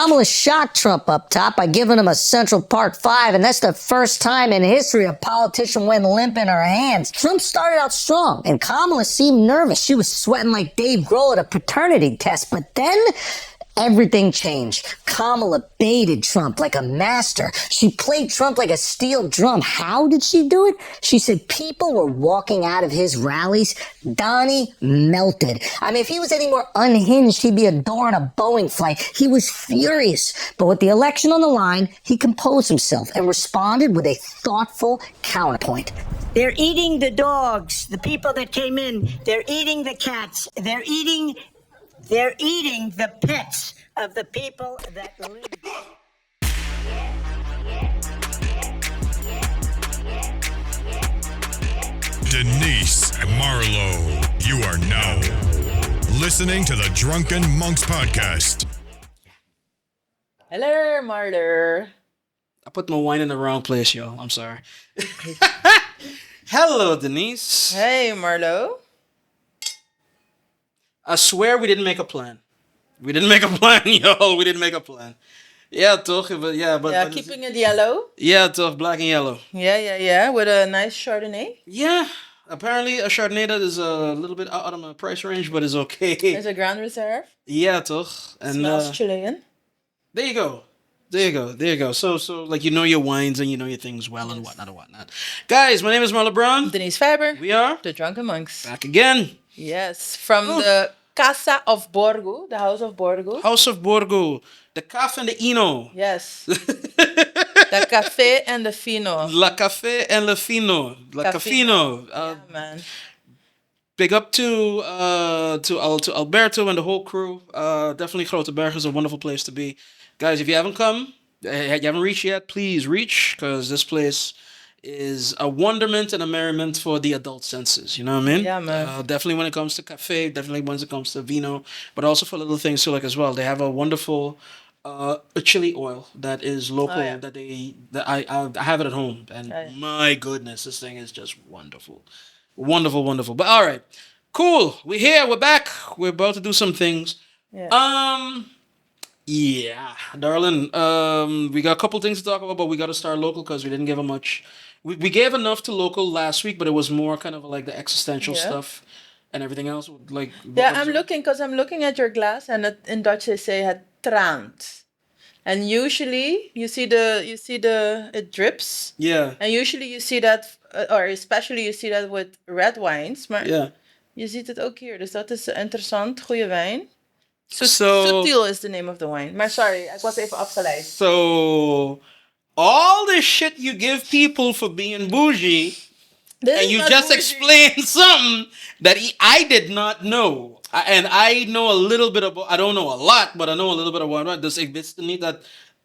Kamala shot Trump up top by giving him a Central Park 5, and that's the first time in history a politician went limp in her hands. Trump started out strong, and Kamala seemed nervous. She was sweating like Dave Grohl at a paternity test, but then everything changed. Kamala baited Trump like a master. She played Trump like a steel drum. How did she do it? She said people were walking out of his rallies. Donnie melted. I mean, if he was any more unhinged, he'd be a door on a Boeing flight. He was furious. But with the election on the line, he composed himself and responded with a thoughtful counterpoint. They're eating the dogs, the people that came in. They're eating the cats. They're eating the pets of the people that live. Denise Marlo, you are now listening to the Drunken Monks podcast. Hello, Marlo. I put my wine in the wrong place, y'all. I'm sorry. Hello, Denise. Hey, Marlo. I swear we didn't make a plan. We didn't make a plan, y'all. We didn't make a plan. Yeah, toch? But Keeping it yellow. Yeah, toch? Black and yellow. Yeah. With a nice Chardonnay. Yeah. Apparently, a Chardonnay that is a little bit out of my price range, but is okay. It's a Grand Reserve. Yeah, toch? And smells Chilean. There you go. So, like, you know your wines and you know your things well and whatnot. Guys, my name is Marlo Brown. Denise Faber. We are the Drunken Monks. back again. Yes, from the Casa of Borgo, the House of Borgo. House of Borgo, the Café and the Ino. Yes. The Café and the Fino. La Café and Le Fino. La Kafino. Yeah, man. Big up to Alberto and the whole crew. Definitely Groteberg is a wonderful place to be. Guys, if you haven't come, you haven't reached yet, please reach, because this place is a wonderment and a merriment for the adult senses. You know what I mean? Yeah, man. Definitely when it comes to cafe, definitely when it comes to vino, but also for little things too, like as well. They have a wonderful a chili oil that is local that I have it at home, and my goodness, this thing is just wonderful. Wonderful. But all right, cool. We're here. We're back. We're about to do some things. Yeah. Yeah, darling. We got a couple things to talk about, but we got to start local because we didn't give them much. We gave enough to local last week, but it was more kind of like the existential stuff and everything else. Like I'm looking at your glass, and in Dutch they say het traant. And usually you see it drips. Yeah. And usually you see that, or especially you see that with red wines. Maar je ziet het ook hier. Dus dat is interessant. Goede wijn. Subtiel is the name of the wine. Maar sorry, ik was even afgeleid. So, all the shit you give people for being bougie, and you just explained something that I did not know. And I know a little bit about, I don't know a lot, but I know a little bit about it. Dus ik wist niet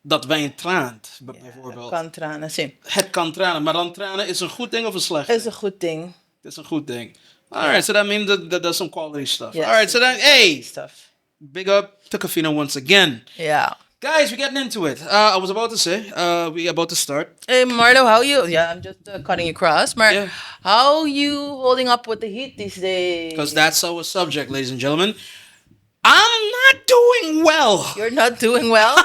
dat wijn traant, bijvoorbeeld. Het kan tranen, zie. Het kan tranen, maar dan tranen is een goed ding of een slecht ding? Is een goed ding. Het is een goed ding. Alright, so that means that there's some quality stuff. Yes, alright, so then, hey! Stuff. Big up to Kafino once again. Yeah. Guys, we're getting into it. I was about to say, we're about to start. Hey, Marlo, how you? Yeah, I'm just cutting you cross. Mar, how you holding up with the heat these days? Because that's our subject, ladies and gentlemen. I'm not doing well. You're not doing well?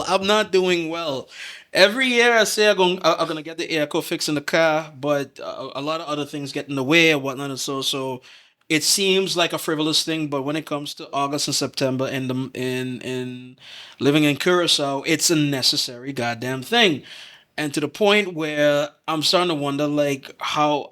I'm not doing well. Every year I say I'm gonna get the airco fixed in the car, but a lot of other things get in the way and whatnot, and so it seems like a frivolous thing, but when it comes to August and September in living in Curacao, it's a necessary goddamn thing. And to the point where I'm starting to wonder, how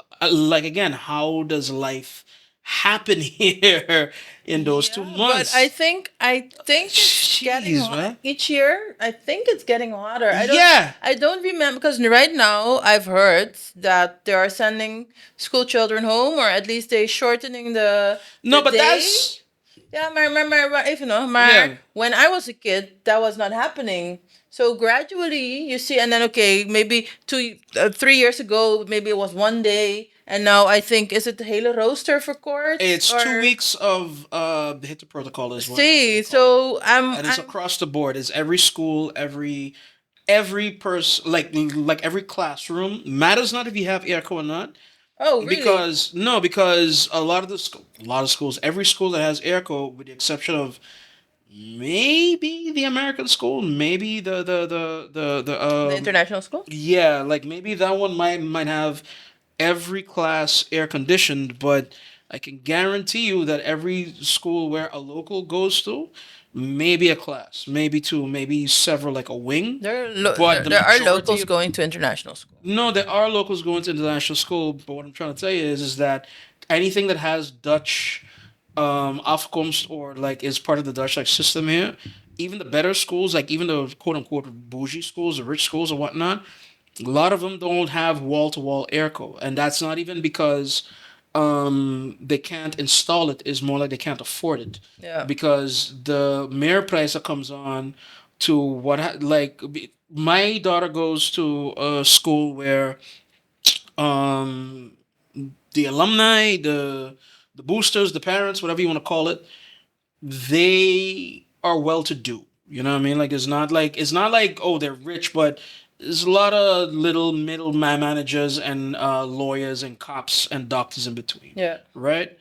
does life happen here in those 2 months? But I think it's getting hot. Each year, I think it's getting hotter. I don't remember, because right now I've heard that they are sending school children home, or at least they're shortening the but day. that's... Yeah, maar even know, when I was a kid, that was not happening. So gradually, you see, and then, maybe 3 years ago, maybe it was 1 day. And now I think, is it the hele rooster for court? It's 2 weeks of the HIT protocol as well. See, so and it's across the board. It's every school, every person, like every classroom. Matters not if you have airco or not. Oh, really? Because a lot of schools, every school that has airco, with the exception of maybe the American school, maybe The international school. yeah, like maybe that one might have every class air conditioned, but I can guarantee you that every school where a local goes to, maybe a class, maybe two, maybe several, like a wing. But the There are majority locals of going to international school. no, there are locals going to international school, but what I'm trying to tell you is that anything that has Dutch afkomst or like is part of the Dutch like system here, even the better schools, like even the quote unquote bougie schools, the rich schools or whatnot, a lot of them don't have wall to wall airco, and that's not even because they can't install it. Is more like they can't afford it. Yeah. Because the mere price that comes on to my daughter goes to a school where um the alumni, the boosters, the parents, whatever you want to call it, they are well to do. You know what I mean? Like it's not like oh they're rich, but there's a lot of little middle managers and lawyers and cops and doctors in between. Yeah. Right?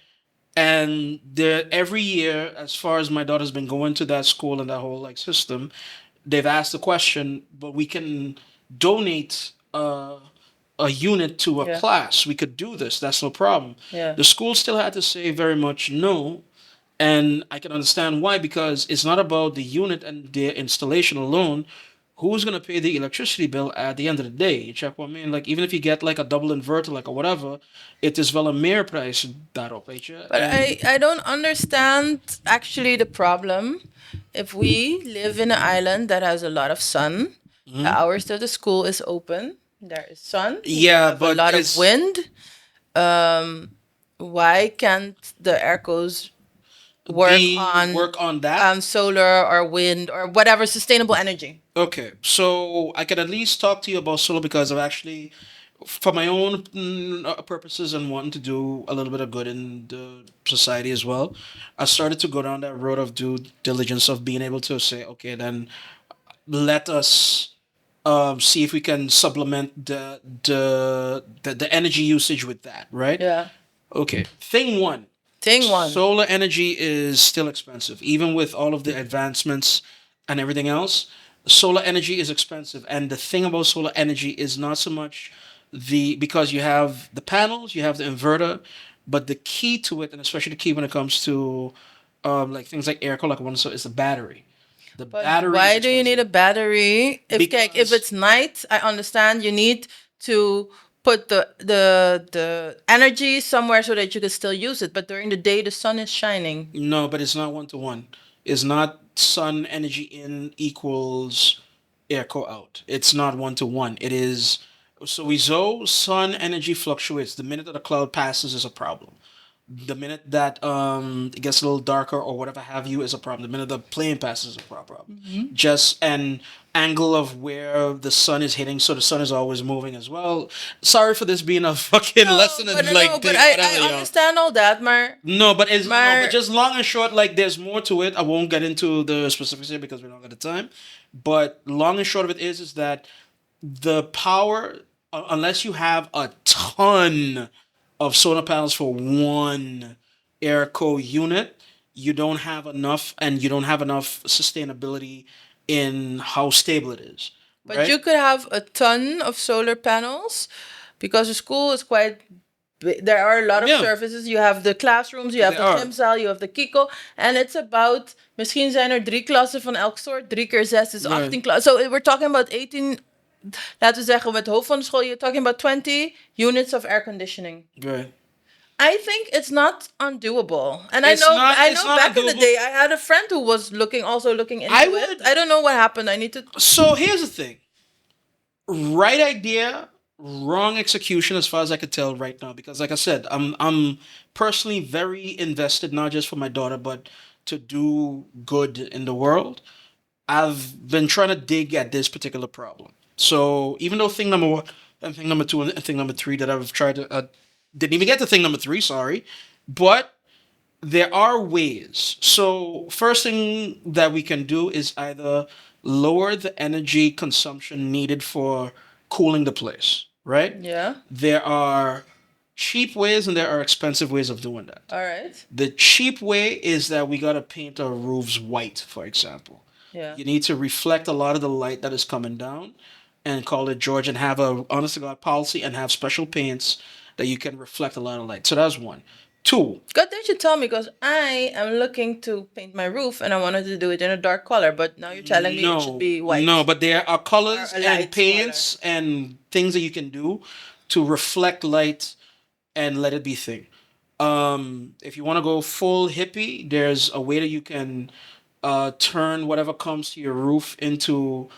And every year, as far as my daughter's been going to that school and that whole like system, they've asked the question, but we can donate a unit to a Yeah. class. We could do this. That's no problem. Yeah. The school still had to say very much no. And I can understand why, because it's not about the unit and the installation alone. Who's gonna pay the electricity bill at the end of the day? You check what I mean? Like even if you get like a double inverter, like or whatever, it is wel een meerprijs daarop, weet je? But I don't understand actually the problem. If we live in an island that has a lot of sun, the hours that the school is open, there is sun. we Yeah, have a but lot of it's- wind. Why can't the aircos work on that. solar or wind or whatever sustainable energy? Okay, so I can at least talk to you about solar because I've actually, for my own purposes and wanting to do a little bit of good in the society as well, I started to go down that road of due diligence of being able to say, okay, then let us see if we can supplement the energy usage with that, right? Yeah. Okay. Thing one. Thing one. Solar energy is still expensive, even with all of the advancements and everything else. Solar energy is expensive, and the thing about solar energy is not so much because you have the panels, you have the inverter, but the key to it, and especially the key when it comes to like things like air like one, so is the battery. The battery. Why is do you need a expensive. battery? If Because- it's night, I understand you need to put the energy somewhere so that you can still use it. But during the day, the sun is shining. No, but it's not 1-to-1. It's not sun energy in equals airco out. It's not 1-to-1. It is sowieso sun energy fluctuates. The minute that a cloud passes is a problem. The minute that it gets a little darker or whatever have you is a problem. The minute the plane passes is a problem. Just an angle of where the sun is hitting, so the sun is always moving as well. Sorry for this being a fucking lesson in like but thing, I whatever, you know. understand all that, maar No, but it's Maar- but just long and short, like there's more to it. I won't get into the specifics here because we don't got the time. But long and short of it is that the power, unless you have a ton of solar panels for one airco unit, you don't have enough, and you don't have enough sustainability in how stable it is. But right? you could have a ton of solar panels because the school is quite big. There are a lot of Yeah. surfaces. You have the classrooms, you have There the are. gymzaal, you have the Kiko. And it's about, misschien zijn er 3 klassen van elk soort. 3 keer 6 is 18 Right. klassen. So we're talking about 18, laten we zeggen, met het hoofd van de school, you're talking about 20 units of air conditioning. Right. I think it's not undoable. And It's I know it's not back in the undoable. day I had a friend who was looking into I it. would- I don't know what happened. I need to So here's the thing. Right idea, wrong execution as far as I could tell right now. Because like I said, I'm personally very invested, not just for my daughter, but to do good in the world. I've been trying to dig at this particular problem. So even though thing number one and thing number two and thing number three that I've tried to didn't even get to thing number three, sorry. But there are ways. So first thing that we can do is either lower the energy consumption needed for cooling the place, right? Yeah. There are cheap ways and there are expensive ways of doing that. All right. The cheap way is that we gotta paint our roofs white, for example. Yeah. You need to reflect a lot of the light that is coming down and call it George and have a honest to God policy and have special paints that you can reflect a lot of light. So that's one. Two, Good that you tell me because I am looking to paint my roof and I wanted to do it in a dark color, but now you're telling me it should be white. no, but there are colors Or a and light paints and things that you can do to reflect light and let it be thing. If you want to go full hippie, there's a way that you can turn whatever comes to your roof into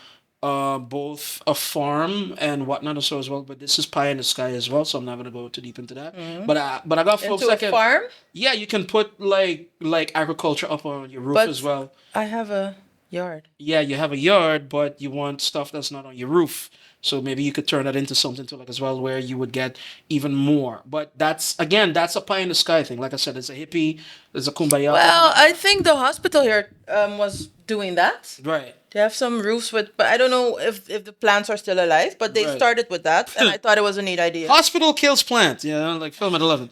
both a farm and whatnot, so as well. But this is pie in the sky as well, so I'm not gonna go too deep into that. But I got folks Into a that can. farm? Yeah, you can put like agriculture up on your roof But as well. I have a yard. Yeah, you have a yard, but you want stuff that's not on your roof. So maybe you could turn that into something to like as well, where you would get even more. But that's again, that's a pie in the sky thing. Like I said, it's a hippie, it's a kumbaya. Well, I think the hospital here was doing that. Right. They have some roofs with, but I don't know if the plants are still alive. But they Right. started with that, and I thought it was a neat idea. Hospital kills plant. Yeah, like film at 11.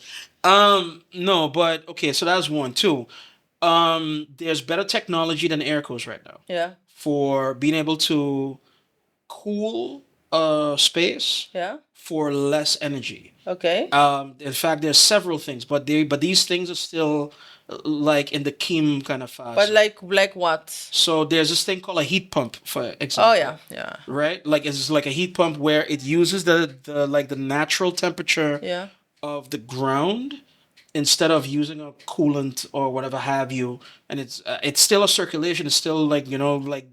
No, but okay, so that's one. Two, there's better technology than aircos right now Yeah, for being able to cool space yeah. for less energy. Okay. In fact, there's several things, but these things are still like in the Kim kind of phase. But like what? So there's this thing called a heat pump, for example. Oh yeah, yeah, Right, like it's like a heat pump where it uses the like the natural temperature yeah. of the ground instead of using a coolant or whatever have you, and it's still a circulation. It's still like like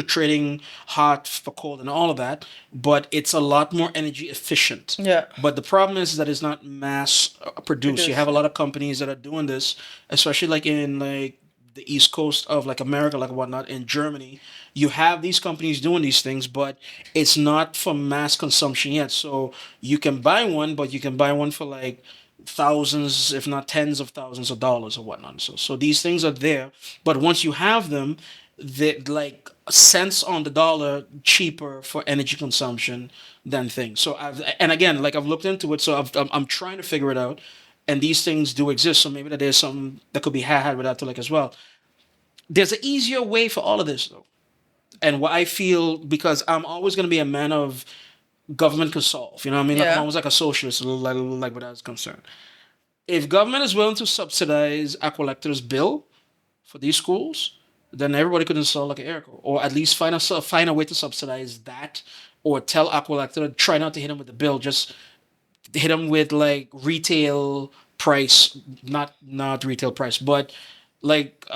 trading hot for cold and all of that, but it's a lot more energy efficient. Yeah. But the problem is that it's not mass produced. You have a lot of companies that are doing this, especially like in like the east coast of like America, like whatnot, in Germany. You have these companies doing these things, but it's not for mass consumption yet. So you can buy one, but you can buy one for like thousands, if not tens of thousands of dollars or whatnot. So these things are there, but once you have them, they like cents on the dollar cheaper for energy consumption than things. So and again, like I've looked into it, so I'm trying to figure it out, and these things do exist. So maybe that there's some that could be had with that to like as well. There's an easier way for all of this though, and what I feel, because I'm always going to be a man of government can solve. You know what I mean? Like Yeah. I'm almost like a socialist, like where that's concerned. If government is willing to subsidize Aqualector's bill for these schools, then everybody could install like an airco, or at least find a way to subsidize that, or tell Aqualector try not to hit them with the bill, just hit them with like retail price, not retail price, but like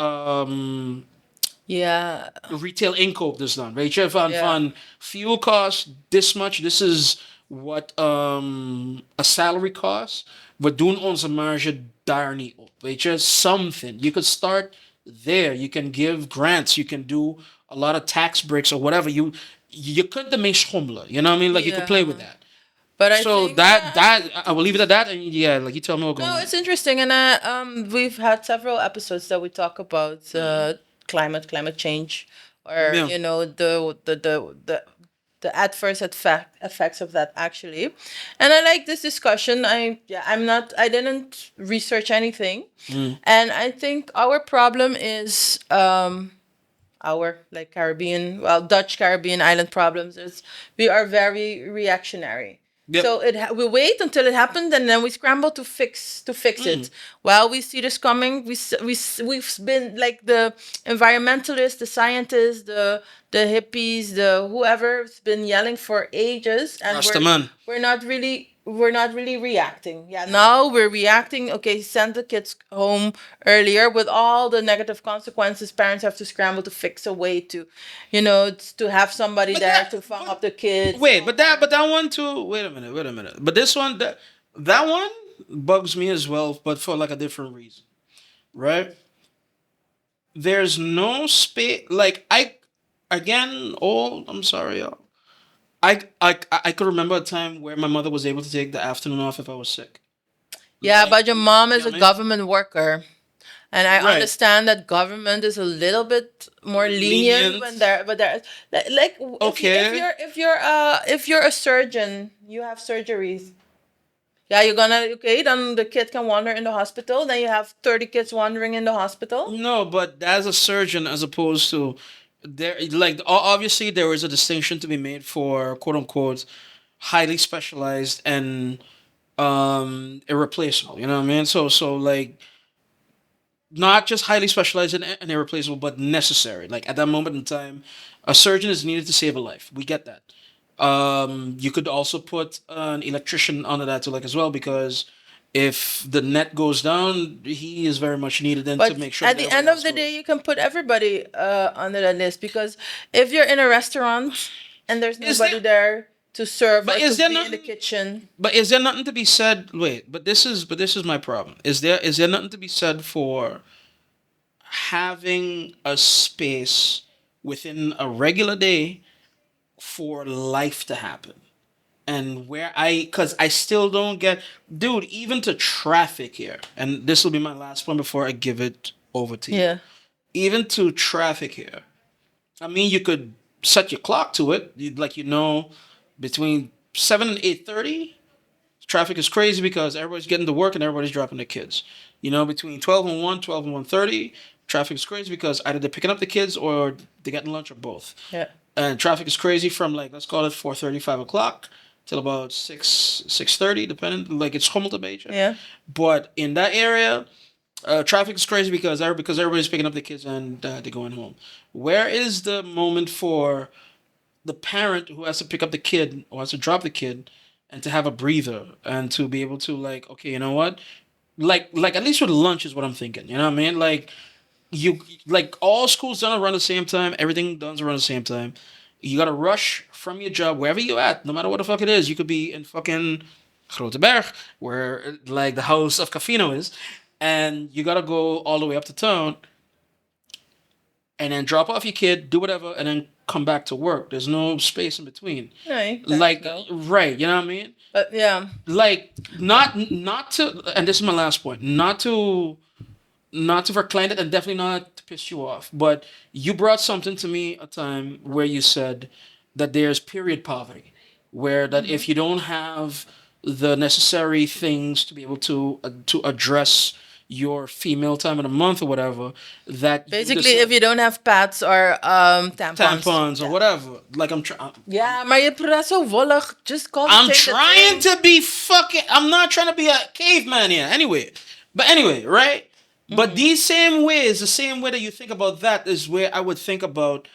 Yeah. retail inkoop dus dan. Weet je, van, Ja. van fuel cost this much, this is what a salary cost. We doen onze marge daar niet op. Weet je, something. You could start there. You can give grants. You can do a lot of tax breaks or whatever. You kunt ermee schommelen. You know what I mean? Like you could play with that. But I So think that I will leave it at that. And yeah, like you tell me what going no, on. it's interesting, and we've had several episodes that we talk about climate change, or Yeah. you know the adverse effects of that actually. And I like this discussion. I didn't research anything, and I think our problem is our like Caribbean, well, Dutch Caribbean island problems is we are very reactionary. Yep. So we wait until it happens and then we scramble to fix it. Well, we see this coming. We've been like the environmentalists, the scientists, the hippies, the whoever's been yelling for ages, and Rastaman. we're not really reacting. Yeah, now we're reacting. Okay, send the kids home earlier with all the negative consequences. Parents have to scramble to fix a way to, to have somebody But there that- to phone up the kids. Wait, but that one too. Wait a minute. But this one, that one bugs me as well, but for like a different reason, right? There's no space. Like I'm sorry, y'all. I could remember a time where my mother was able to take the afternoon off if I was sick. Yeah, Like, but your mom is you know a what I mean? government worker. And I Right. understand that government is a little bit more lenient Lenient. when there like Okay. if you're a surgeon, you have surgeries. Yeah, you're gonna okay. Then the kid can wander in the hospital. Then you have 30 kids wandering in the hospital. No, but as a surgeon, as opposed to there, like obviously there is a distinction to be made for quote unquote highly specialized and irreplaceable. You know what I mean? So like not just highly specialized and irreplaceable, but necessary. Like at that moment in time, a surgeon is needed to save a life. We get that. You could also put an electrician under that too, like as well, because if the net goes down, he is very much needed then to But make sure at that the everybody end of else the goes. day, you can put everybody under that list because if you're in a restaurant and there's Is nobody there? there to serve But or is to there be in the nothing? kitchen, But is there nothing to be said? Wait, but this is my problem. Is there nothing to be said for having a space within a regular day for life to happen? And where because I still don't get, dude, even to traffic here, and this will be my last one before I give it over to you. yeah, Even to traffic here, I mean, you could set your clock to it. Like between 7 and 8:30, traffic is crazy because everybody's getting to work and everybody's dropping their kids. Between 12 and 1, 12 and 1:30, traffic is crazy because either they're picking up the kids or they're getting lunch or both. yeah, And traffic is crazy from like let's call it 4:30, 5 o'clock till about 6:30, depending. Like it's Schommel beetje. yeah. But in that area, traffic is crazy because everybody's picking up the kids and they're going home. Where is the moment for the parent who has to pick up the kid or has to drop the kid and to have a breather and to be able to like, okay, you know what? Like at least with lunch is what I'm thinking. You know what I mean? Like you like all schools done around the same time, everything done around the same time. You gotta rush from your job wherever you at, no matter what the fuck it is. You could be in fucking Grote Berg, where like the house of Kafino is, and you gotta go all the way up to town and then drop off your kid, do whatever, and then come back to work. There's no space in between. No, you can't Like go. right, you know what I mean? But yeah, Like not to, and this is my last point, not to verklein it and definitely not to piss you off, but you brought something to me a time where you said that there's period poverty, where that if you don't have the necessary things to be able to address your female time in a month or whatever, that basically, if you don't have pads or tampons. tampons or whatever, like I'm trying. Yeah, maar je praat zo wollig. Just call the I'm thing the trying thing. to be fucking. I'm not trying to be a caveman here. Anyway, right? But these same ways, the same way that you think about that is where I would think about.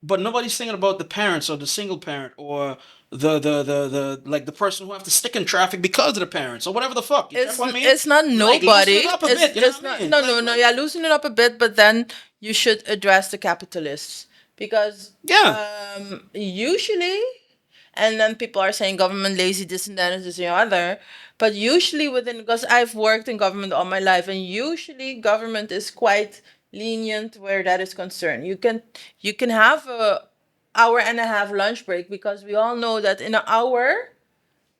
But nobody's thinking about the parents or the single parent or the like the person who have to stick in traffic because of the parents or whatever the fuck. You It's check what I mean? it's not Like, nobody. loosen it up a bit, you know what I not mean? no Like- no no. Yeah, loosen it up a bit, but then you should address the capitalists because Yeah. usually, and then people are saying government lazy, this and that and this and the other, but usually within because I've worked in government all my life, and usually government is quite lenient where that is concerned. You can have a hour and a half lunch break because we all know that in an hour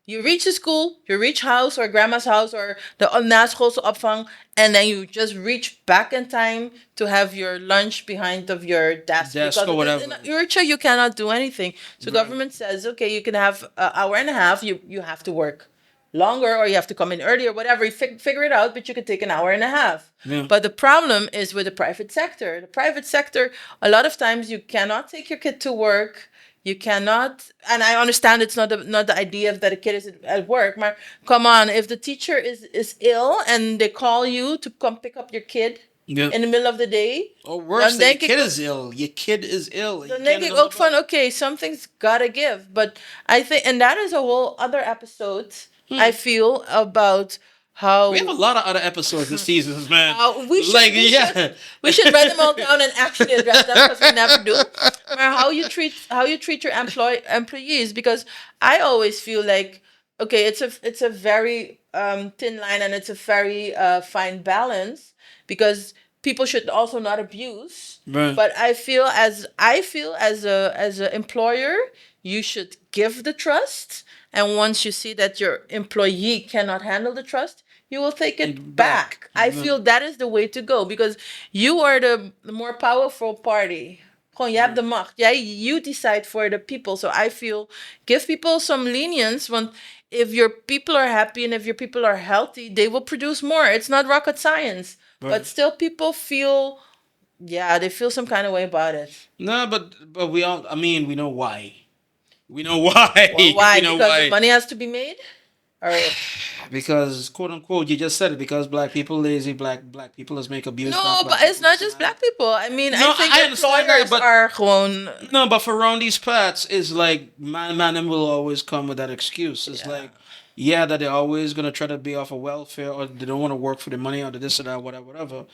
you reach the school, you reach house or grandma's house or the naschoolse opvang, and then you just reach back in time to have your lunch behind of your desk. Desk because or whatever. in Urcha, you cannot do anything. So government says, okay, you can have an hour and a half. You have to work longer or you have to come in early or whatever. You figure it out, but you can take an hour and a half. Yeah. But the problem is with the private sector. The private sector, a lot of times you cannot take your kid to work. You cannot, and I understand it's not the idea that a kid is at work. But come on, if the teacher is ill and they call you to come pick up your kid Yeah. in the middle of the day, Or worse, dan your denk ik kid ook- is ill. Your kid is ill. dan denk ik ook van, okay, something's gotta give. But I think, and that is a whole other episode, I feel, about how... We have a lot of other episodes this season, man. we should, we should write them all down and actually address them because we never do. But how you treat your employees, because I always feel like, okay, it's a very thin line and it's a very fine balance because people should also not abuse. Right. But I feel as a employer, you should give the trust, and once you see that your employee cannot handle the trust, you will take it back. I feel that is the way to go because you are the more powerful party. Gewoon, je hebt de macht. You decide for the people. So I feel, give people some lenience. Want if your people are happy and if your people are healthy, they will produce more. It's not rocket science. Right. But still people feel, they feel some kind of way about it. No, but we all. I mean, we know why. We know why. Well, why? We know Because why. the money has to be made? Or Because quote unquote, you just said it. Because black people lazy, black people is make abuse. no, but it's not just black people. I mean, No, I think I understand that, employers but- are gewoon... No, but for around these parts, it's like man, them will always come with that excuse. It's like, that they're always gonna try to be off of welfare, or they don't want to work for the money, or the this or that, whatever.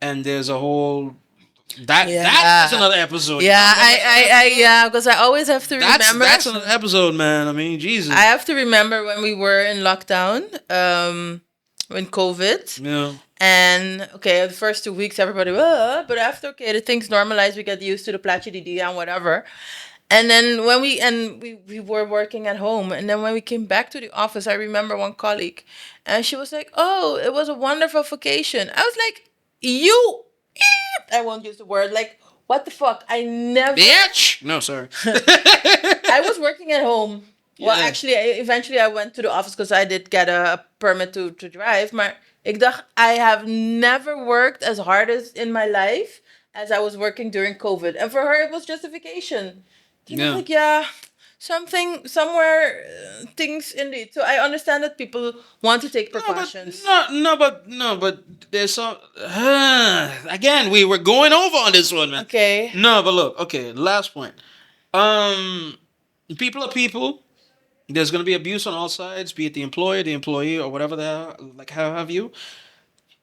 And there's a whole that's another episode. Because I always have to remember. That's another episode, man. I mean, Jesus. I have to remember when we were in lockdown, when COVID. Yeah. And okay, the first 2 weeks, everybody, but after, the things normalize, we get used to the plaatje die and whatever. And then when we were working at home, and then when we came back to the office, I remember one colleague, and she was like, "Oh, it was a wonderful vacation." I was like, I won't use the word, like, what the fuck? I never... Bitch! No, sorry. I was working at home. Well, Yeah. actually, eventually I went to the office because I did get a permit to drive. Maar ik dacht, I have never worked as hard as in my life as I was working during COVID. And for her, it was just a vacation. She was like, somewhere, things indeed. So I understand that people want to take precautions. But there's some... again, we were going over on this one, man. Okay. No, but look, okay, last point. People are people. There's going to be abuse on all sides, be it the employer, the employee, or whatever the hell, like, how have you.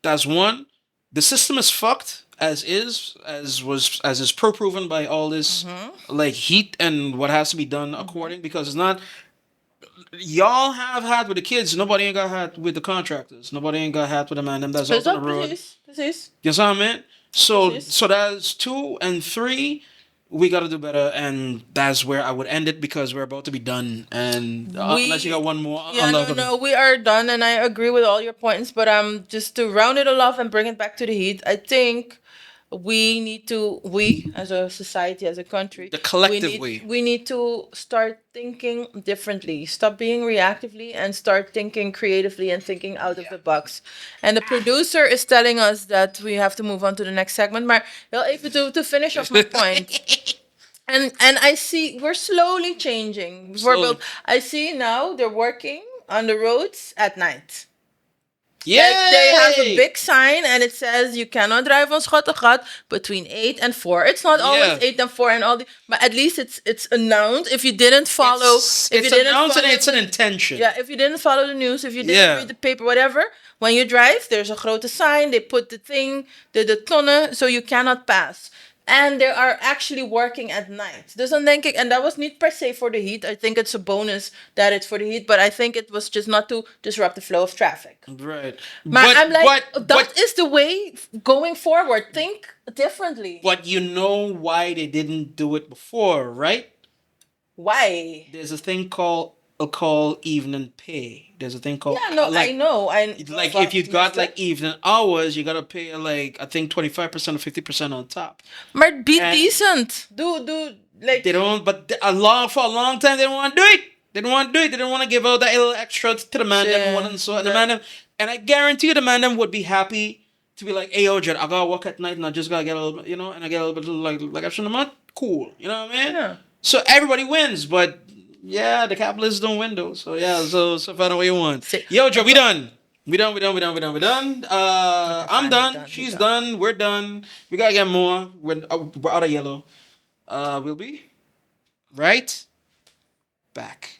That's one. The system is fucked as is, as is proven by all this like heat and what has to be done according, because it's not... Y'all have had with the kids, nobody ain't got had with the contractors. Nobody ain't got had with the man them that's out on the road. Precies. You know what I mean? So Precies. so that's 2 and 3. We got to do better, and that's where I would end it, because we're about to be done. And unless you got one more, No, we are done, and I agree with all your points. But just to round it all off and bring it back to the heat, I think we as a society, as a country, The collective we need to start thinking differently. Stop being reactively and start thinking creatively and thinking out of the box. And the producer is telling us that we have to move on to the next segment. Maar wel even to finish off my point. And I see we're slowly changing. Slowly. I see now they're working on the roads at night. Yeah, Like they have a big sign and it says you cannot drive on Schottengat between 8 and 4. It's not always 8 and 4 and all the, but at least it's announced. If you didn't follow, It's announced and it's an intention. Yeah, if you didn't follow the news, if you didn't read the paper, whatever, when you drive, there's a grote sign. They put the thing, the tonne, so you cannot pass. And they are actually working at night. Dus dan denk ik, and that was niet per se for the heat. I think it's a bonus that it's for the heat, but I think it was just not to disrupt the flow of traffic. Right. Maar I'm like, that is the way going forward. Think differently. But you know why they didn't do it before, right? Why? There's a thing called evening pay. There's a thing called I know. Like if you got like evening hours, you gotta pay like I think 25% or 50% on top. Maar be decent. Do like They don't. But for a long time they don't want to do it. They don't want to do it. They don't want to give out that little extra to the man them and so and the man them. And I guarantee you the man them would be happy to be like, hey, yo, Jed, I gotta work at night and I just gotta get a little bit, and I get a little bit like I'm not cool. You know what I mean? Yeah. So everybody wins, but yeah, the capitalists don't win though. So yeah, so find out what you want. Yo, Joe, we done. We done. I'm done. She's done. We're done. We gotta get more. We're out of yellow. We'll be right back.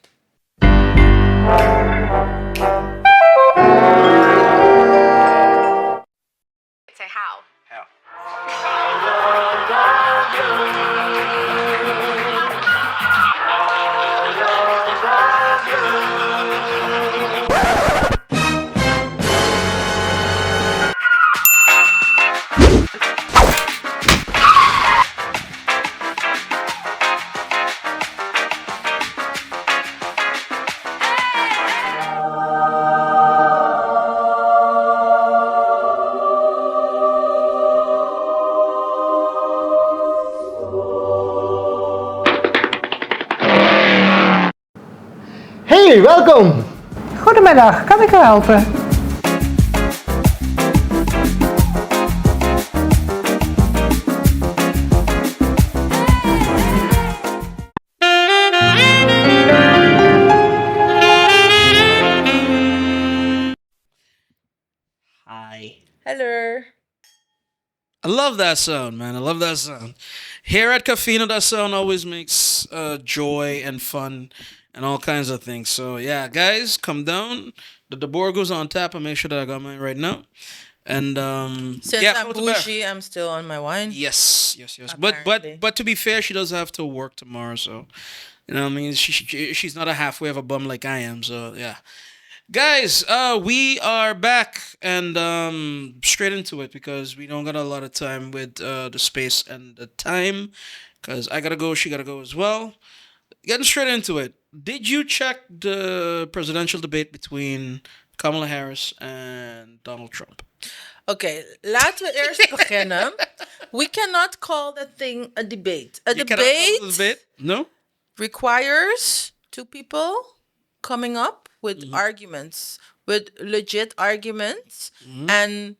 Say how. Meneer, welkom. Goedemiddag, kan ik u helpen? Hi. Hello. I love that sound, man. I love that sound. Here at Kafino, that sound always makes joy and fun and all kinds of things. So, yeah, guys, come down. The Borgo's on tap. I'll make sure that I got mine right now. And, Since yeah, I'm float the bear. bougie, I'm still on my wine. Yes. Apparently. But to be fair, she does have to work tomorrow, so you know what I mean. She's not a halfway of a bum like I am, so yeah. Guys, we are back and straight into it because we don't got a lot of time with the space and the time because I gotta go, she gotta go as well. Getting straight into it. Did you check the presidential debate between Kamala Harris and Donald Trump? Oké, laten we eerst beginnen. We cannot call that thing a debate. A You cannot call it a debate debate? No? requires two people coming up with arguments, with legit arguments, and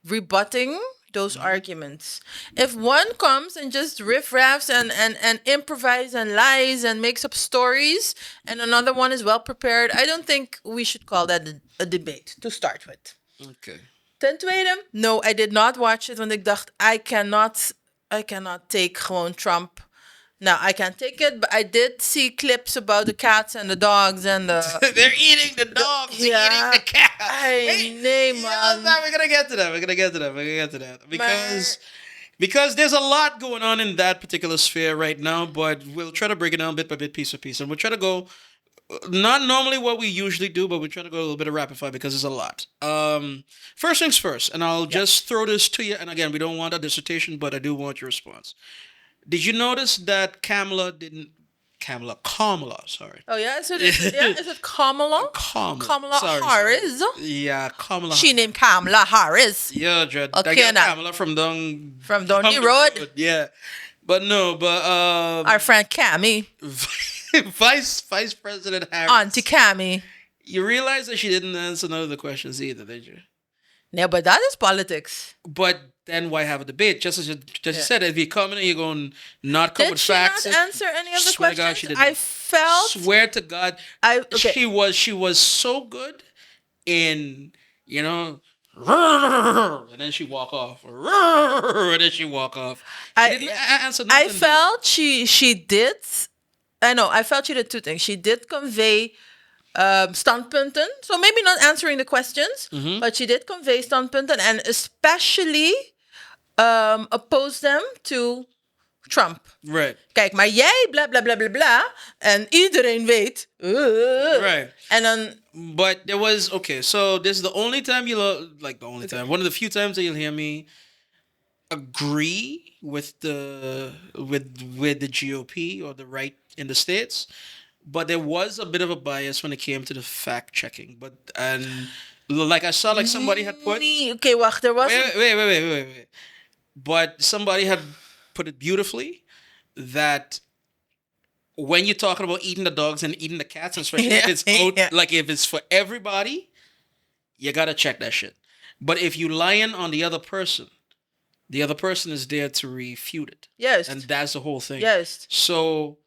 rebutting those arguments. If one comes and just riff-raffs and improvise and lies and makes up stories, and another one is well prepared, I don't think we should call that a debate to start with. Okay. Ten tweede, no, I did not watch it, want ik dacht, I cannot take gewoon Trump. No, I can't take it, but I did see clips about the cats and the dogs and the... They're eating the dogs, Yeah. eating the cats. Nee, man. We're gonna get to that. Because there's a lot going on in that particular sphere right now, but we'll try to break it down bit by bit, piece by piece. And we'll try to go not normally what we usually do, but we try to go a little bit of rapid fire because there's a lot. First things first, and I'll just throw this to you. And again, we don't want a dissertation, but I do want your response. Did you notice that Kamala, sorry. Oh, yeah? Is it Kamala? Kamala Sorry. Harris? Yeah, Kamala. She named Kamala Harris. Yeah, Dread. Okay, I got now. Kamala from Down Downey Road. Yeah. But Our friend Cammy. Vice President Harris. Auntie Cammy. You realize that she didn't answer none of the questions either, did you? No, but that is politics. But then why have a debate? Just as you said, if you come in and you're going to not come Did with she facts. not answer any of the Swear to questions? God, she didn't. I felt... Swear to God, okay. she was so good in, and then she walk off. And then she walk off. She didn't answer nothing. I felt she did... I felt she did two things. She did convey standpunten. So maybe not answering the questions, but she did convey standpunten and especially oppose them to Trump. Right. Kijk, maar jij bla bla bla bla bla en iedereen weet. Right. En dan... But there was, okay, so this is the only time one of the few times that you'll hear me agree with the GOP or the right in the States. But there was a bit of a bias when it came to the fact checking. And like I saw, like somebody had put. Okay, wacht, there was. Wait. But somebody had put it beautifully that when you're talking about eating the dogs and eating the cats, especially if it's if it's for everybody, you gotta check that shit. But if you lying on the other person is there to refute it. Yes. And that's the whole thing. Yes. So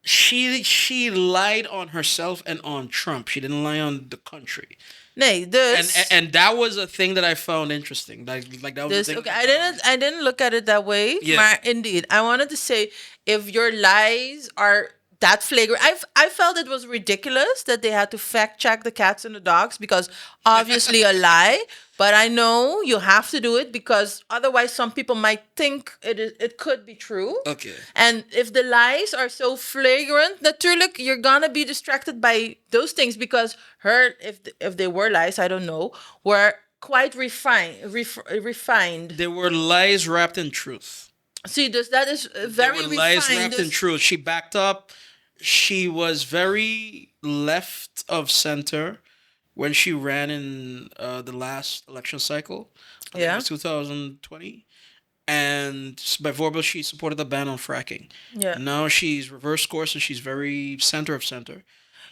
she lied on herself and on Trump. She didn't lie on the country. Nee, dus... And that was a thing that I found interesting. Like that was dus, the thing. okay, I didn't look at it that way. Yeah. Maar indeed, I wanted to say, if your lies are that flagrant, I felt it was ridiculous that they had to fact check the cats and the dogs because obviously a lie. But I know you have to do it because otherwise some people might think it could be true. Okay. And if the lies are so flagrant, natuurlijk, you're gonna be distracted by those things because if they were lies, I don't know, were quite refined. They were lies wrapped in truth. See, dus that is very refined. Lies wrapped in truth. She backed up. She was very left of center when she ran in the last election cycle. I think it was 2020. And by verbal, she supported the ban on fracking. Yeah. And now she's reverse course and she's very center of center.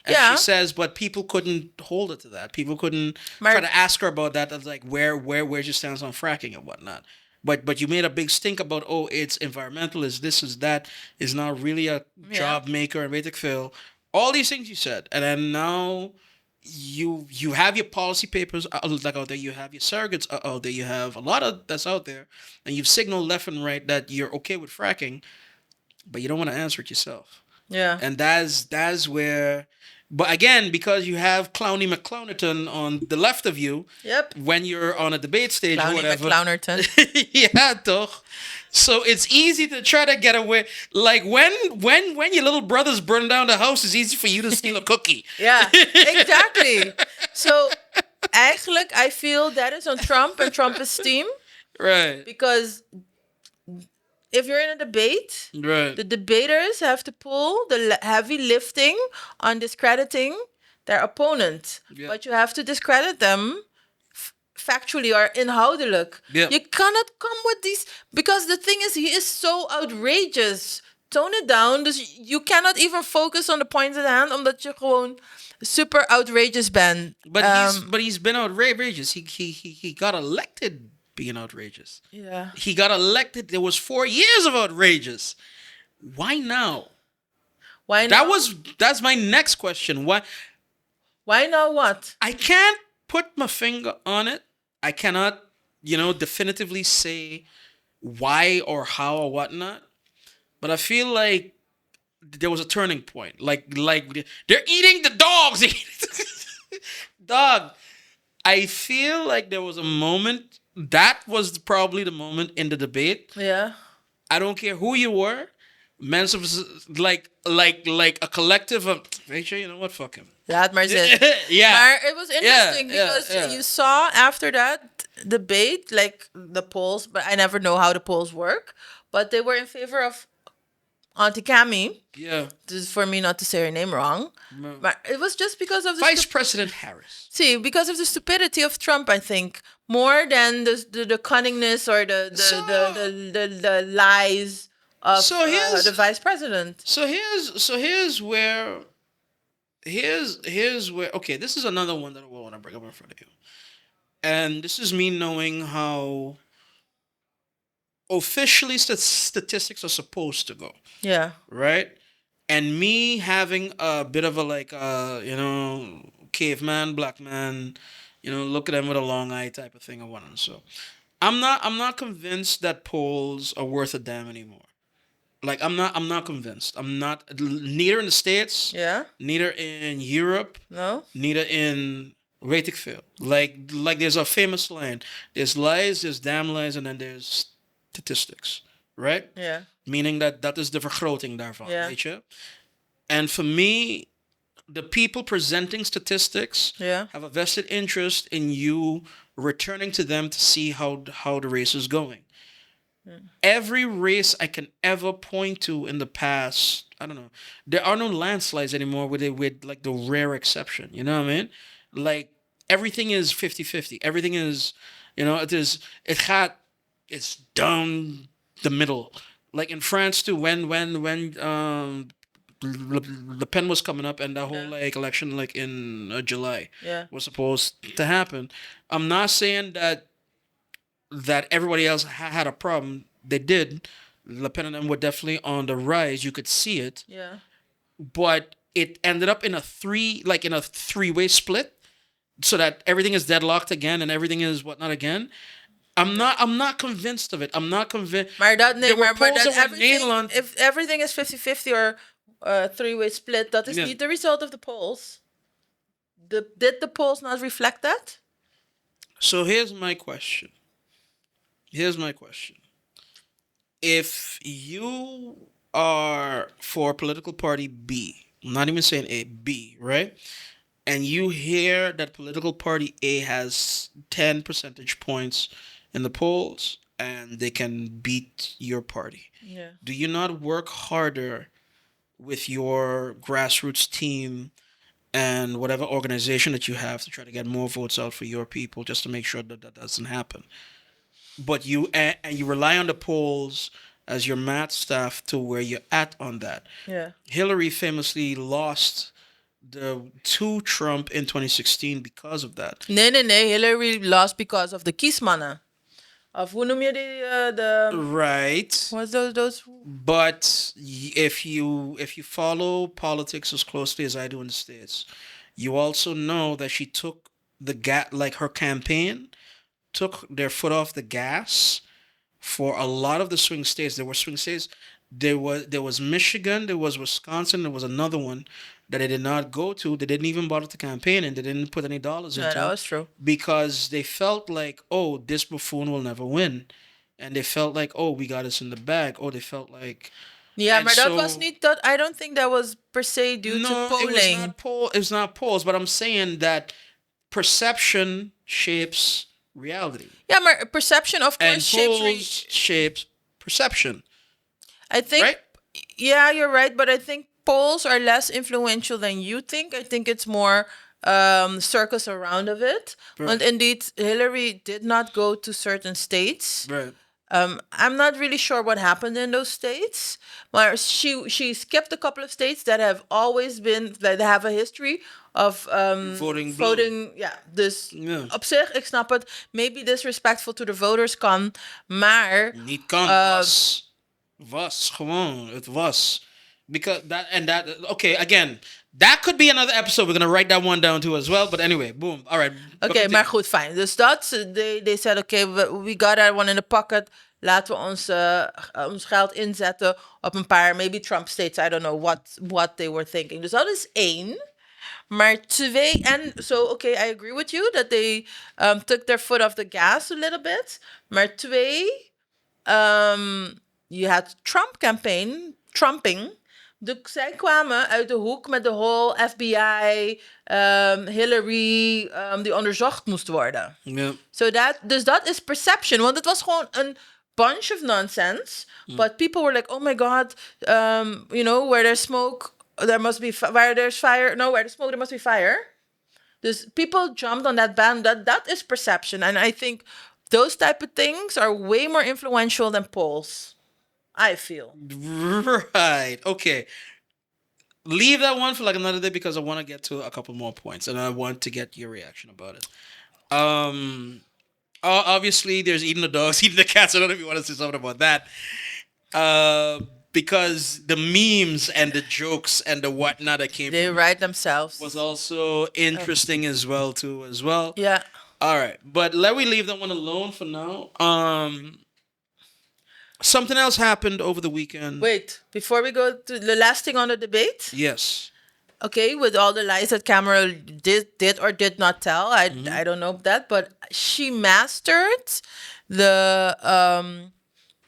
And Yeah. she says, but people couldn't hold her to that. People couldn't Maar- try to ask her about that. That's like where's your stance on fracking and whatnot. But you made a big stink about, oh, it's environmental, is this, is that, is not really a job maker and weet ik veel. All these things you said. And then now you have your policy papers like out there, you have your surrogates out there, you have a lot of that's out there, and you've signaled left and right that you're okay with fracking, but you don't want to answer it yourself. Yeah. And that's where, but again, because you have Clowny McClownerton on the left of you, Yep. when you're on a debate stage or Clowny whatever. McClownerton. Yeah, toch. So it's easy to try to get away. Like when your little brothers burn down the house, it's easy for you to steal a cookie. Yeah, exactly. So, eigenlijk, I feel that is on Trump and Trump's team. Right. Because if you're in a debate, Right. the debaters have to pull the heavy lifting on discrediting their opponent. Yeah. But you have to discredit them factually or inhoudelijk. Yeah. You cannot come with these... Because the thing is, he is so outrageous. Tone it down. Dus you cannot even focus on the points at hand, omdat je gewoon super outrageous bent. But he's been outrageous. He got elected being outrageous. Yeah. He got elected. There was 4 years of outrageous. Why now? Why now? That's my next question. Why now what? I can't put my finger on it. I cannot, definitively say why or how or whatnot. But I feel like there was a turning point. Like they're eating the dogs. Dog. I feel like there was a moment. That was probably the moment in the debate. Yeah. I don't care who you were. Like a collective of, weet je, you know what, fuck him. Laat maar zitten. Yeah. Maar it was interesting Yeah, because you saw after that debate, like the polls, but I never know how the polls work, but they were in favor of Auntie Cami. Yeah. This is for me not to say her name wrong. No. But it was just because of the Vice President Harris. See, because of the stupidity of Trump, I think, more than the cunningness or the lies of the vice president. So here's where okay, this is another one that I want to bring up in front of you. And this is me knowing how officially statistics are supposed to go. Yeah. Right? And me having a bit of a caveman, black man, look at them with a long eye type of thing or whatnot. So I'm not convinced that polls are worth a damn anymore. Like I'm not convinced. I'm not, neither in the States, Yeah. neither in Europe, No. neither in weet ik veel. Like there's a famous line. There's lies, there's damn lies, and then there's statistics. Right? Yeah. Meaning that is de vergroting daarvan, Yeah. weet je? And for me, the people presenting statistics Yeah. have a vested interest in you returning to them to see how the race is going. Every race I can ever point to in the past, I don't know, there are no landslides anymore with like the rare exception. You know what I mean? Like everything is 50-50. Everything is, it's down the middle. Like in France too, when Le Pen was coming up and that whole election in July was supposed to happen. I'm not saying that everybody else had a problem. They did. Le Pen and them were definitely on the rise. You could see it. Yeah. But it ended up in a three-way split, so that everything is deadlocked again and everything is whatnot again. I'm not convinced of it. I'm not convinced. Maar dat There were polls that were everything, Nederland. if everything is 50-50 or three-way split, that is not the result of the polls. Did the polls not reflect that? So here's my question. If you are for political party B, I'm not even saying A, B, right? And you hear that political party A has 10 percentage points in the polls and they can beat your party. Yeah. Do you not work harder with your grassroots team and whatever organization that you have to try to get more votes out for your people just to make sure that doesn't happen? But you rely on the polls as your math staff to where you're at on that. Yeah. Hillary famously lost to Trump in 2016 because of that. Nee. Hillary lost because of the kiesmannen. Of hoe noem je die? The Right. what's those? But if you follow politics as closely as I do in the States, you also know that she took like her campaign took their foot off the gas for a lot of the swing states. There were swing states. There was Michigan, there was Wisconsin, there was another one that they did not go to. They didn't even bother to campaign and they didn't put any dollars Yeah, into that it was true. because they felt like, oh, this buffoon will never win. And they felt like, oh, we got us in the bag. Oh, they felt like Ja, and maar dat so- was niet dat. I don't think that was per se due to no, polling. it was not polls, but I'm saying that perception shapes reality. Ja, maar perception of And course shapes. polls shapes perception. I think. Right? Yeah, you're right, but I think polls are less influential than you think. I think it's more circus around of it. And indeed, Hillary did not go to certain states. Right. I'm not really sure what happened in those states, but she skipped a couple of states that have always been that have a history of Voting blue. voting. Ja, dus Ja. op zich, ik snap het. Maybe disrespectful to the voters kan, maar Niet kan. Was. Gewoon. Het was. Because okay, again, that could be another episode. We're going to write that one down too as well. But anyway, boom. All right. Oké, maar goed, fijn. Dus dat, they said, okay, we got that one in the pocket. Laten we ons geld inzetten op een paar, maybe Trump states. I don't know what they were thinking. Dus dat is 1. Maar 2, en so, okay, I agree with you that they took their foot off the gas a little bit. Maar 2, you had Trump campaign, Trumping. Zij kwamen uit de hoek met de whole FBI, Hillary, die onderzocht moest worden. Yeah. Dus dat is perception. Want het was gewoon een bunch of nonsense. But people were like, oh my god, where there's smoke, there must be where there's fire. No, where there's smoke, there must be fire. Dus people jumped on that band. That is perception. And I think those type of things are way more influential than polls. I feel. Right. Okay. Leave that one for like another day because I want to get to a couple more points and I want to get your reaction about it. Obviously, there's eating the dogs, eating the cats. I don't know if you want to say something about that. Because the memes and the jokes and the whatnot that came They from write themselves. was also interesting as well. Yeah. All right, but let me leave that one alone for now. Something else happened over the weekend. Wait, before we go to the last thing on the debate. Yes. Okay, with all the lies that Kamala did or did not tell, I don't know that, but she mastered the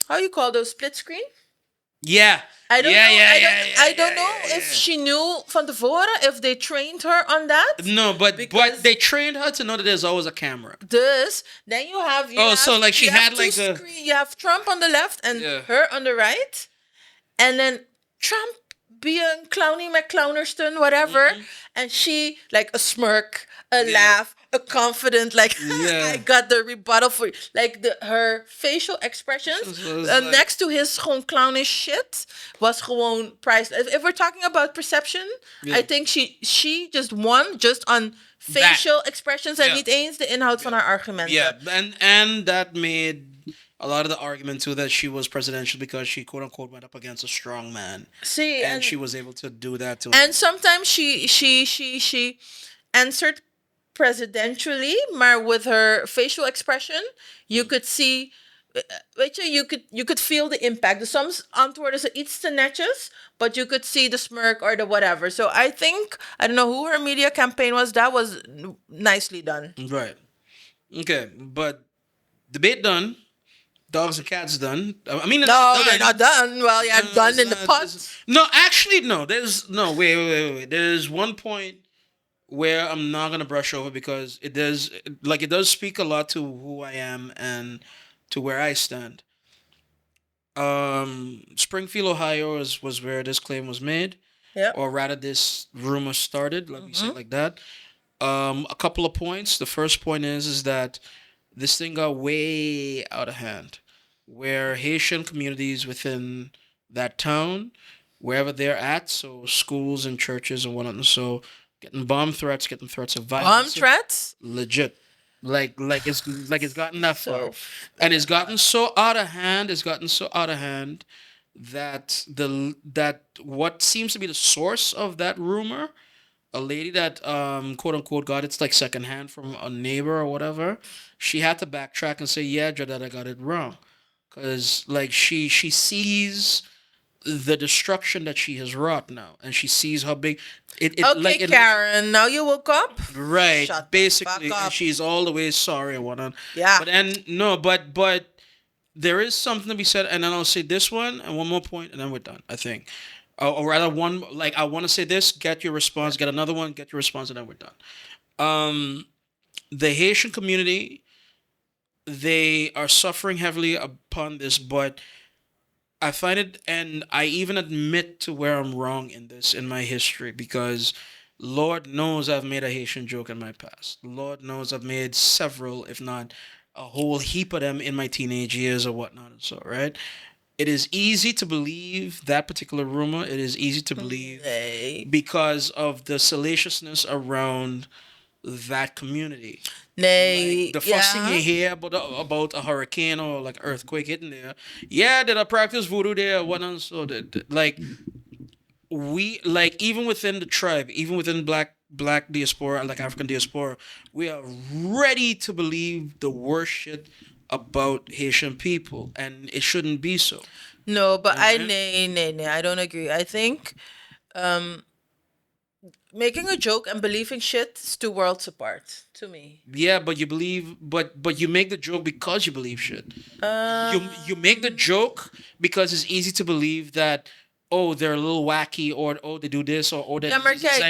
how you call those split screen? Yeah. I don't know. I don't know yeah. if she knew van tevoren, if they trained her on that. No, but Because- they trained her to know that there's always a camera. Dus then you have So like she you have had two like the screen, you have Trump on the left and Yeah. her on the right, and then Trump being clowny McClownerston, whatever, and she like a smirk, a laugh, a confident like Yeah. I got the rebuttal for you. Like her facial expressions was like- next to his gewoon clownish shit was gewoon priceless. If we're talking about perception, I think she just won just on facial expressions en Yeah. niet eens de inhoud van haar argumenten. Yeah, and that made a lot of the argument too that she was presidential because she quote unquote went up against a strong man. See, And she was able to do that too. and sometimes she answered presidentially, maar with her facial expression, you could see, weet je, you could feel the impact. Dus soms antwoorden ze iets te netjes, but you could see the smirk or the whatever. So I think, I don't know who her media campaign was, that was nicely done. Right. Okay, but debate done. Dogs and cats done. I mean, it's No, done. they're not done. Well, yeah, done It's in the not- pot. No, actually, no. Wait. There's one point where I'm not gonna brush over because it does speak a lot to who I am and to where I stand. Springfield, Ohio was where this claim was made. Yeah. Or rather this rumor started, let me say it like that. A couple of points. The first point is that this thing got way out of hand, where Haitian communities within that town, wherever they're at, so schools and churches and whatnot, so getting bomb threats, getting threats of Bomb violence. threats? Legit. Like it's gotten that far. So, And it's gotten so out of hand, that that what seems to be the source of that rumor, a lady that quote unquote got it's like secondhand from a neighbor or whatever, she had to backtrack and say, yeah, Jadad, I got it wrong. Cause like she sees the destruction that she has wrought now, and she sees how big it okay, like it Karen, now you woke up? right Shut the basically, fuck and up. she's all the way sorry and whatnot. Yeah. But then no, but there is something to be said, and then I'll say this one and one more point, and then we're done. I think, or rather, one like I want to say this: get your response, get another one, get your response, and then we're done. The Haitian community, they are suffering heavily upon this, but I find it, and I even admit to where I'm wrong in this in my history, because Lord knows I've made a Haitian joke in my past. Lord knows I've made several, if not a whole heap of them in my teenage years or whatnot. And so, right? It is easy to believe that particular rumor. It is easy to believe because of the salaciousness around that community. Nay, The first thing you yeah. hear about a hurricane or like earthquake hitting there, yeah, did I practice voodoo there? What else? So like we like even within the tribe, even within black diaspora, like African diaspora, we are ready to believe the worst shit about Haitian people, and it shouldn't be so. No, but Alright. nay. I don't agree. I think making a joke and believing shit is two worlds apart to me. Yeah, but you believe, but you make the joke because you believe shit. You make the joke because it's easy to believe that, oh, they're a little wacky, or oh, they do this, or that Yeah, this is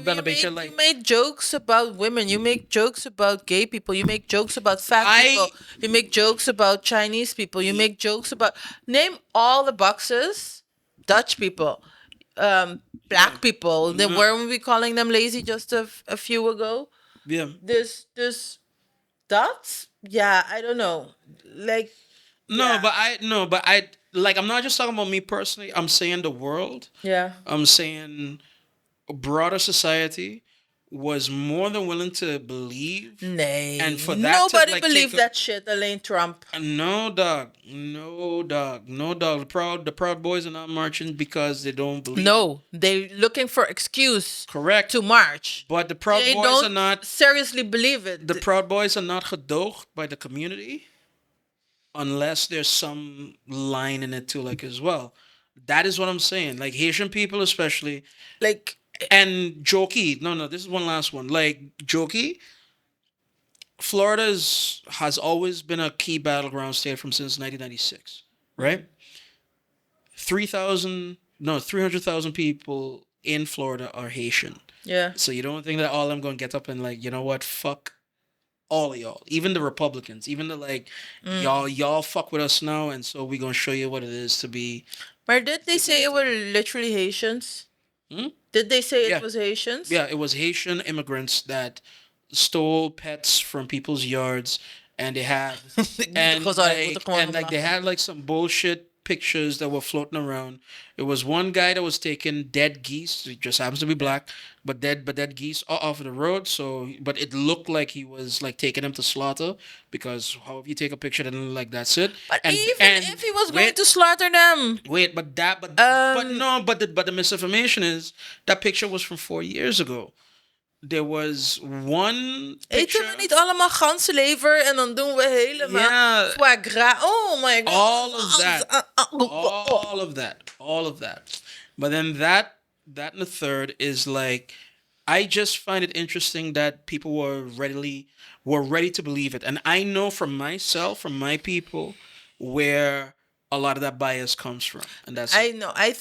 Marquette, you made jokes about women. You make jokes about gay people. You make jokes about fat people. You make jokes about Chinese people. You make jokes about name all the boxes. Dutch people, black people. Then weren't we calling them lazy just a few ago? yeah. This dots. Yeah, I don't know. Like No, but I like I'm not just talking about me personally. I'm saying the world. yeah. I'm saying a broader society was more than willing to believe. Nay, And for that to, nobody like, believed take a- that shit. Elaine Trump. No, dog. No, dog. No, dog. The proud boys are not marching because they don't believe. No, they looking for excuse Correct. to march. But the Proud They Boys don't are not. seriously believe it. The Proud Boys are not gedoogd by the community, unless there's some line in it too, like as well. That is what I'm saying. Like Haitian people, especially, Like and Jokey. No, this is one last one. Like Jokey, has always been a key battleground state from since 1996, right? 300,000 people in Florida are Haitian. yeah. So you don't think that all of them gonna get up and like, you know what, fuck all of y'all, even the Republicans, even the like, y'all fuck with us now, and so we gonna show you what it is to be. But did they say it were literally Haitians? Did they say Yeah. it was Haitians? Yeah, it was Haitian immigrants that stole pets from people's yards, and they had and they had like some bullshit pictures that were floating around. It was one guy that was taking dead geese. He just happens to be black, but dead geese are off of the road. So, but it looked like he was like taking them to slaughter, because how if you take a picture then like that's it. But And even if he was going to slaughter them, wait, but the misinformation is that picture was from 4 years ago. There was one eten picture. we niet allemaal ganzenlever en dan doen we helemaal Yeah. foie gras. Oh my god. All of that. All of that. But then that and the third is like, I just find it interesting that people were ready to believe it. And I know from myself, from my people, where a lot of that bias comes from. And that's I know. I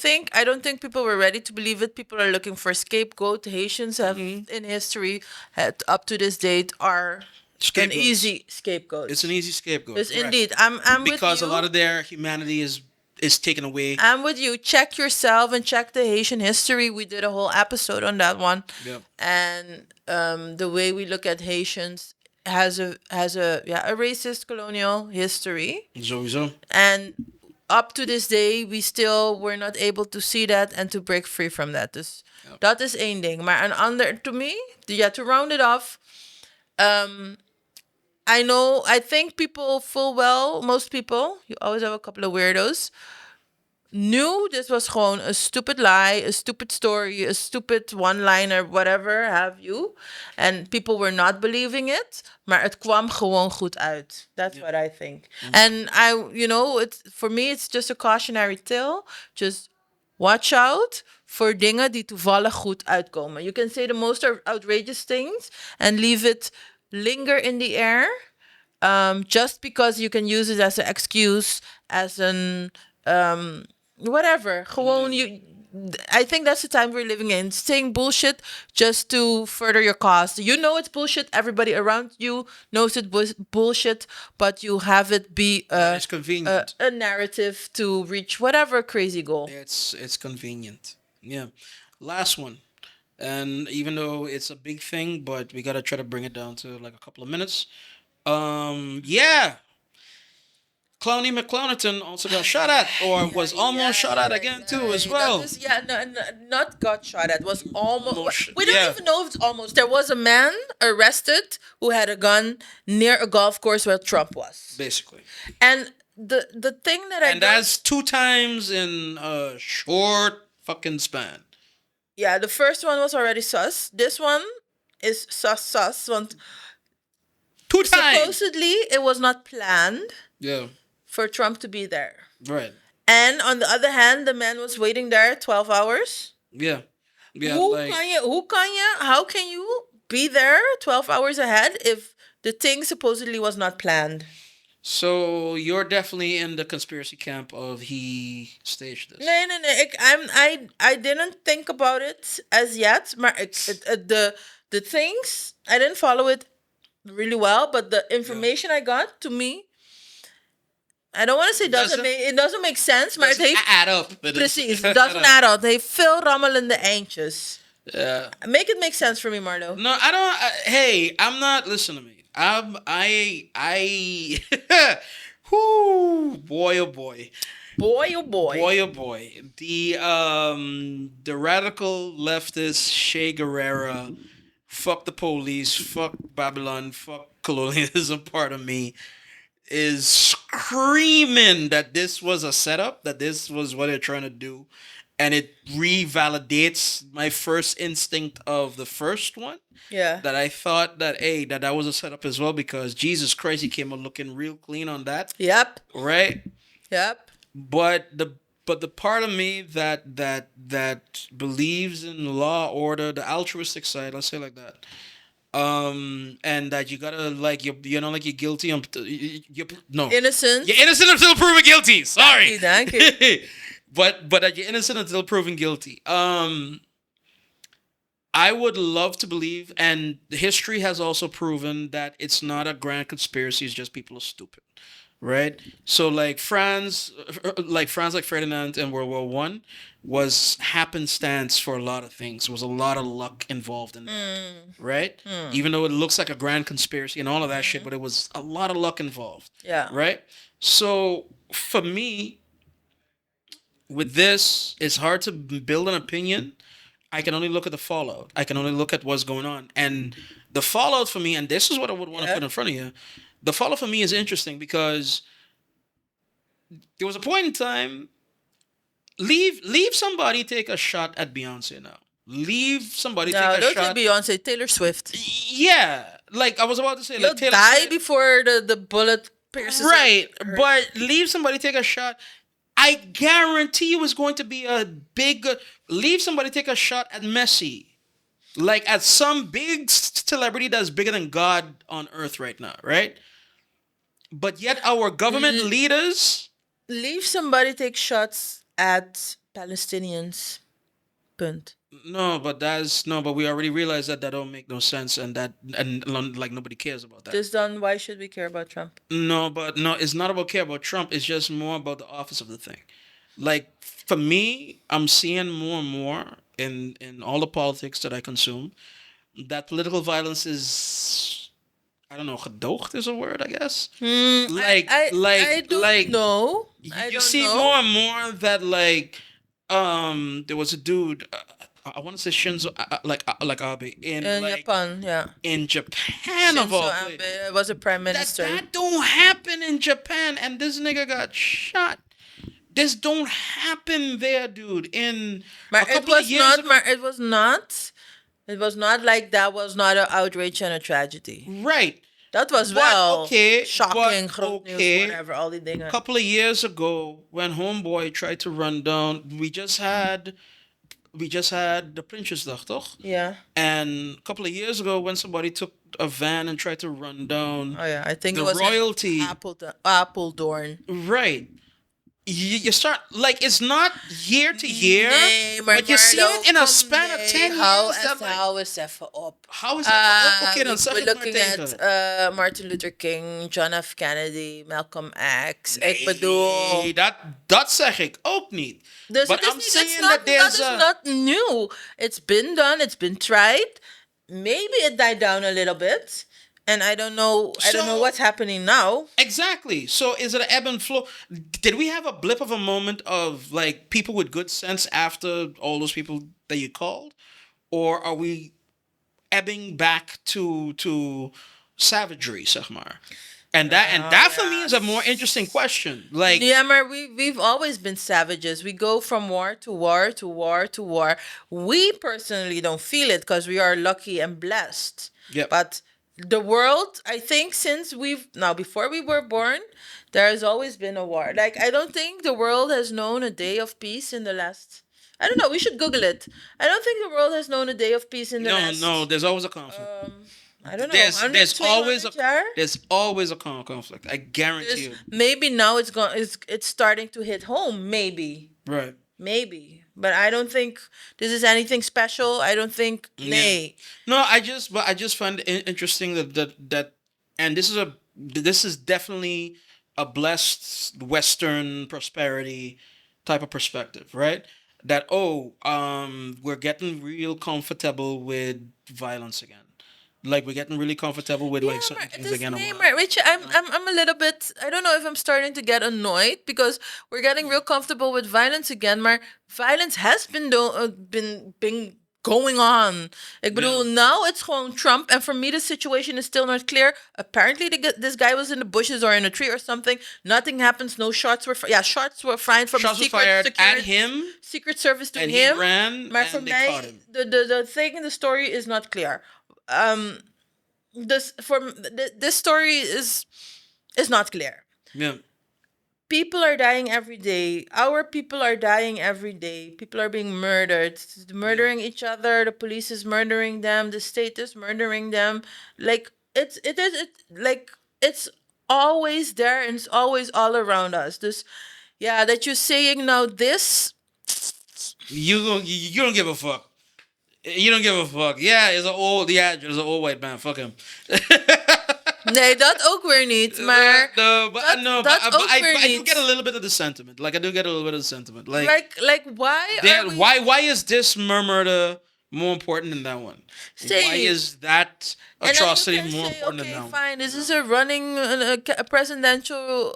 don't think people were ready to believe it. People are looking for a scapegoat. Haitians have in history, had, up to this date, are Scapegoats. an easy scapegoat. It's an easy scapegoat. Yes, correct. indeed. I'm with Because you. a lot of their humanity is taken away. I'm with you. Check yourself and check the Haitian history. We did a whole episode on that one. Yep. And the way we look at Haitians has a racist colonial history. Sowieso. And up to this day, we still were not able to see that and to break free from that. Dus dat is één ding. Maar een ander, to me, to round it off, I think people full well, most people, you always have a couple of weirdos, knew this was gewoon a stupid lie, a stupid story, a stupid one-liner, whatever have you. And people were not believing it, maar het kwam gewoon goed uit. That's what I think. And for me, it's just a cautionary tale. Just watch out voor dingen die toevallig goed uitkomen. You can say the most outrageous things and leave it linger in the air, just because you can use it as an excuse, as an whatever. Gewoon, I think that's the time we're living in. Saying bullshit just to further your cause. You know it's bullshit. Everybody around you knows it's bullshit, but you have it be it's convenient. A narrative to reach whatever crazy goal. It's convenient. Yeah. Last one. And even though it's a big thing, but we got to try to bring it down to like a couple of minutes. Yeah. Clowny McClownington also got shot at, or was almost shot at again too, as well. Not got shot at. Was almost. We don't even know if it's almost. There was a man arrested who had a gun near a golf course where Trump was. Basically. And the thing that that's 2 times in a short fucking span. Yeah, the first one was already sus. This one is sus. Want 2 times. Supposedly, it was not planned. Yeah. For Trump to be there. Right. And on the other hand, the man was waiting there 12 hours. Yeah. Yeah. How can you be there 12 hours ahead if the thing supposedly was not planned? So you're definitely in the conspiracy camp of he staged this. No. I didn't think about it as yet. Maar the things, I didn't follow it really well, but the information I got, to me, I don't want to say it doesn't make sense, maar het heeft add up. Precies, it doesn't add up. Het heeft veel rammelende eindjes. Yeah. Make it make sense for me, Marlo. No, I don't. Hey, I'm not. Listen to me. Whoo, boy, oh boy. Boy, oh boy. Boy, oh boy. The radical leftist Che Guevara, fuck the police, fuck Babylon, fuck colonialism part of me, is screaming that this was a setup, that this was what they're trying to do. And it revalidates my first instinct of the first one. Yeah. That I thought that, hey, that was a setup as well, because Jesus Christ, he came out looking real clean on that. Yep. Right? Yep. But the part of me that believes in law, order, the altruistic side, let's say it like that. And that you gotta like you're guilty. No, innocent. You're innocent until proven guilty. Sorry, thank you. but that you're innocent until proven guilty. I would love to believe, and history has also proven that it's not a grand conspiracy. It's just people are stupid, right? So like France like Ferdinand in World War One was happenstance for a lot of things. There was a lot of luck involved in that, right? Even though it looks like a grand conspiracy and all of that shit, but it was a lot of luck involved. Yeah. Right? So for me, with this, it's hard to build an opinion. I can only look at the fallout. I can only look at what's going on. And the fallout for me, and this is what I would want to put in front of you, the fallout for me is interesting because there was a point in time. Leave somebody take a shot at Beyonce now. Leave somebody take a shot. No, don't say Beyonce, Taylor Swift. Yeah, like I was about to say, You'll like Taylor die Swift. Before the bullet pierces. Right, but leave somebody take a shot. I guarantee you, it's going to be a big. Leave somebody take a shot at Messi, like at some big celebrity that's bigger than God on earth right now, right? But yet our government leaders leave somebody take shots at Palestinians. Punt. No, but we already realized that don't make no sense, and like nobody cares about that. Just then, why should we care about Trump? No, it's not about care about Trump. It's just more about the office of the thing. Like for me, I'm seeing more and more in all the politics that I consume that political violence is I don't know, gedoogd is a word, I guess. I don't know. I You don't see know. more and more that there was a dude. I want to say Shinzo, like Abe in In Japan, yeah. in Japan of all Shinzo places. Abe was a prime That minister. that don't happen in Japan, and this nigga got shot. This don't happen there, dude. In Maar a couple of years ago, it was not. It was not like that was not an outrage and a tragedy. right? Dat was But wel okay, shocking, but groot nieuws, okay. whatever, al die dingen. A couple of years ago, when Homeboy tried to run down, we just had the Prinsjesdag, toch? Yeah. And a couple of years ago, when somebody took a van and tried to run down Oh yeah, I think the it was royalty, in Apeldoorn. right? You start like it's not year to year, Nee, maar but you see Marlo, it in a kom span of nee, 10 hou years. eens- That, like, hou eens even op. how is that? Okay, dan zeg We're het maar looking tegen. at Martin Luther King, John F. Kennedy, Malcolm X. Ik bedoel... Nee, dat zeg ik ook niet. Dus But het is I'm niet, saying it's not, that there's that is a... not new. It's been done. It's been tried. Maybe it died down a little bit. And I don't know what's happening now. Exactly. So is it an ebb and flow? Did we have a blip of a moment of like people with good sense after all those people that you called? Or are we ebbing back to savagery, zeg maar? And that for me is a more interesting question. Like, Yeah, maar we've always been savages. We go from war to war to war to war. We personally don't feel it because we are lucky and blessed. Yep. But the world, I think, before we were born, there has always been a war. Like, I don't think the world has known a day of peace in the last... I don't know. We should Google it. I don't think the world has known a day of peace in the last... no, there's always a conflict. I don't know. There's 100, always 200 jaar? there's always a conflict. I guarantee you. Maybe now it's starting to hit home. Maybe. Right. Maybe. But I don't think this is anything special. I don't think... Nee. No, I just find it interesting that and this is definitely a blessed Western prosperity type of perspective, right? That we're getting real comfortable with violence again. Like we're getting really comfortable with like certain things again. Weet je, I'm a little bit... I don't know if I'm starting to get annoyed because we're getting real comfortable with violence again. Maar violence has been going on. Ik bedoel, now it's gewoon Trump. And for me, the situation is still not clear. Apparently, this guy was in the bushes or in a tree or something. Nothing happens. No shots were... shots were fired from Shots were Secret fired Security, at him. Secret Service to And him. he ran Maar and for they mij, caught him. the thing in the story is not clear. This story is not clear. Yeah. People are dying every day. Our people are dying every day. People are being murdered, murdering each other. The police is murdering them. The state is murdering them. Like it's always there and it's always all around us. Dus yeah, that you're saying now this. You don't give a fuck. You don't give a fuck. Yeah, there's an old white man. Fuck him. Nee, dat ook weer niet. Maar but I do niet. get a little bit of the sentiment. Like I do get a little bit of the sentiment. Like why is this murder more important than that one? Why is that atrocity more important than that one? Fine, this is a running a presidential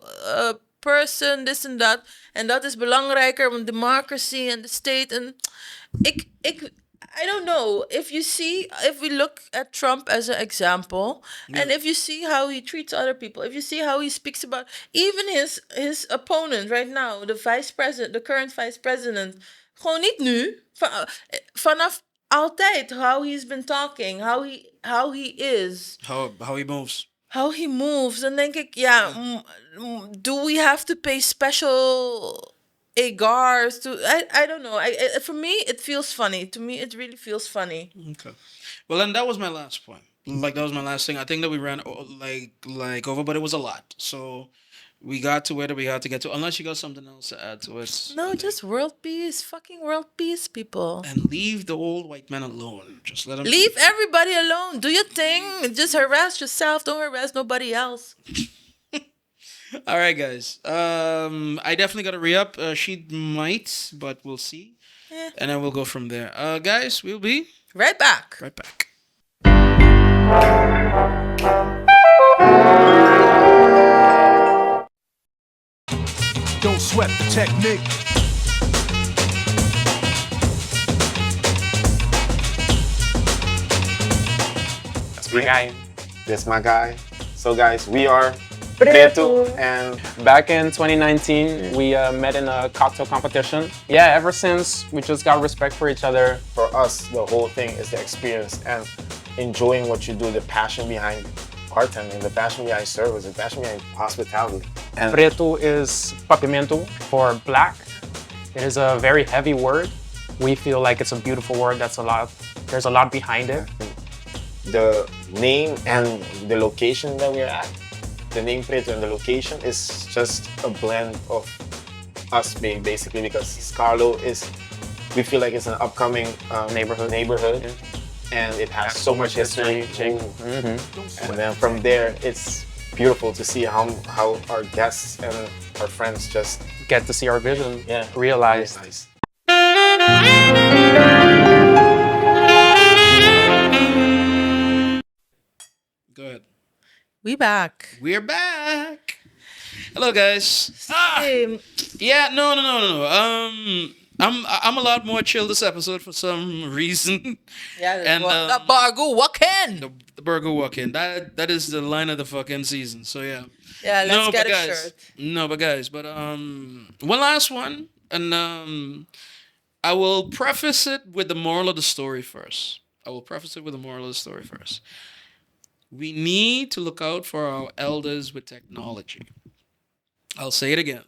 person, this and that. En dat is belangrijker, want democracy and the state. En I don't know. If we look at Trump as an example, and if you see how he treats other people, if you see how he speaks about even his opponent right now, the current vice president, gewoon niet nu, vanaf altijd, how he's been talking, how he is. How he moves. How he moves. Dan denk ik, do we have to pay special agars to... I don't know. For me, it feels funny. To me, it really feels funny. Okay. Well, then that was my last point. Like, that was my last thing. I think that we ran, like over, but it was a lot. So we got to where we had to get to. Unless you got something else to add to it. No, just world peace. Fucking world peace, people. And leave the old white man alone. Just let him... Leave everybody alone. Do your thing. Just harass yourself. Don't harass nobody else. All right, guys. I definitely got to re-up. She might, but we'll see. Yeah. And then we'll go from there. Guys, we'll be... Right back. Right back. Don't sweat the technique. That's my guy. That's my guy. So guys, we are Preto, and back in 2019, we met in a cocktail competition. Yeah, ever since, we just got respect for each other. for us, the whole thing is the experience and enjoying what you do, the passion behind bartending, the passion behind service, the passion behind hospitality. And Preto is papimento for black. It is a very heavy word. We feel like it's a beautiful word. There's a lot behind it. the name and the location that we're at, the name Preto and the location is just a blend of us being basically, because Scarlo is, we feel like it's an upcoming neighborhood, and it has so much history. And then from there, it's beautiful to see how our guests and our friends just Get to see our vision realized. Nice. Go ahead. We back. We're back. Hello, guys. Same. Yeah, no. I'm a lot more chill this episode for some reason. Yeah, And, the Bargo Waken. The burger walk-in. That is the line of the fucking season. So yeah. Yeah, let's get a guys, shirt. but one last one, and I will preface it with the moral of the story first. We need to look out for our elders with technology. I'll say it again.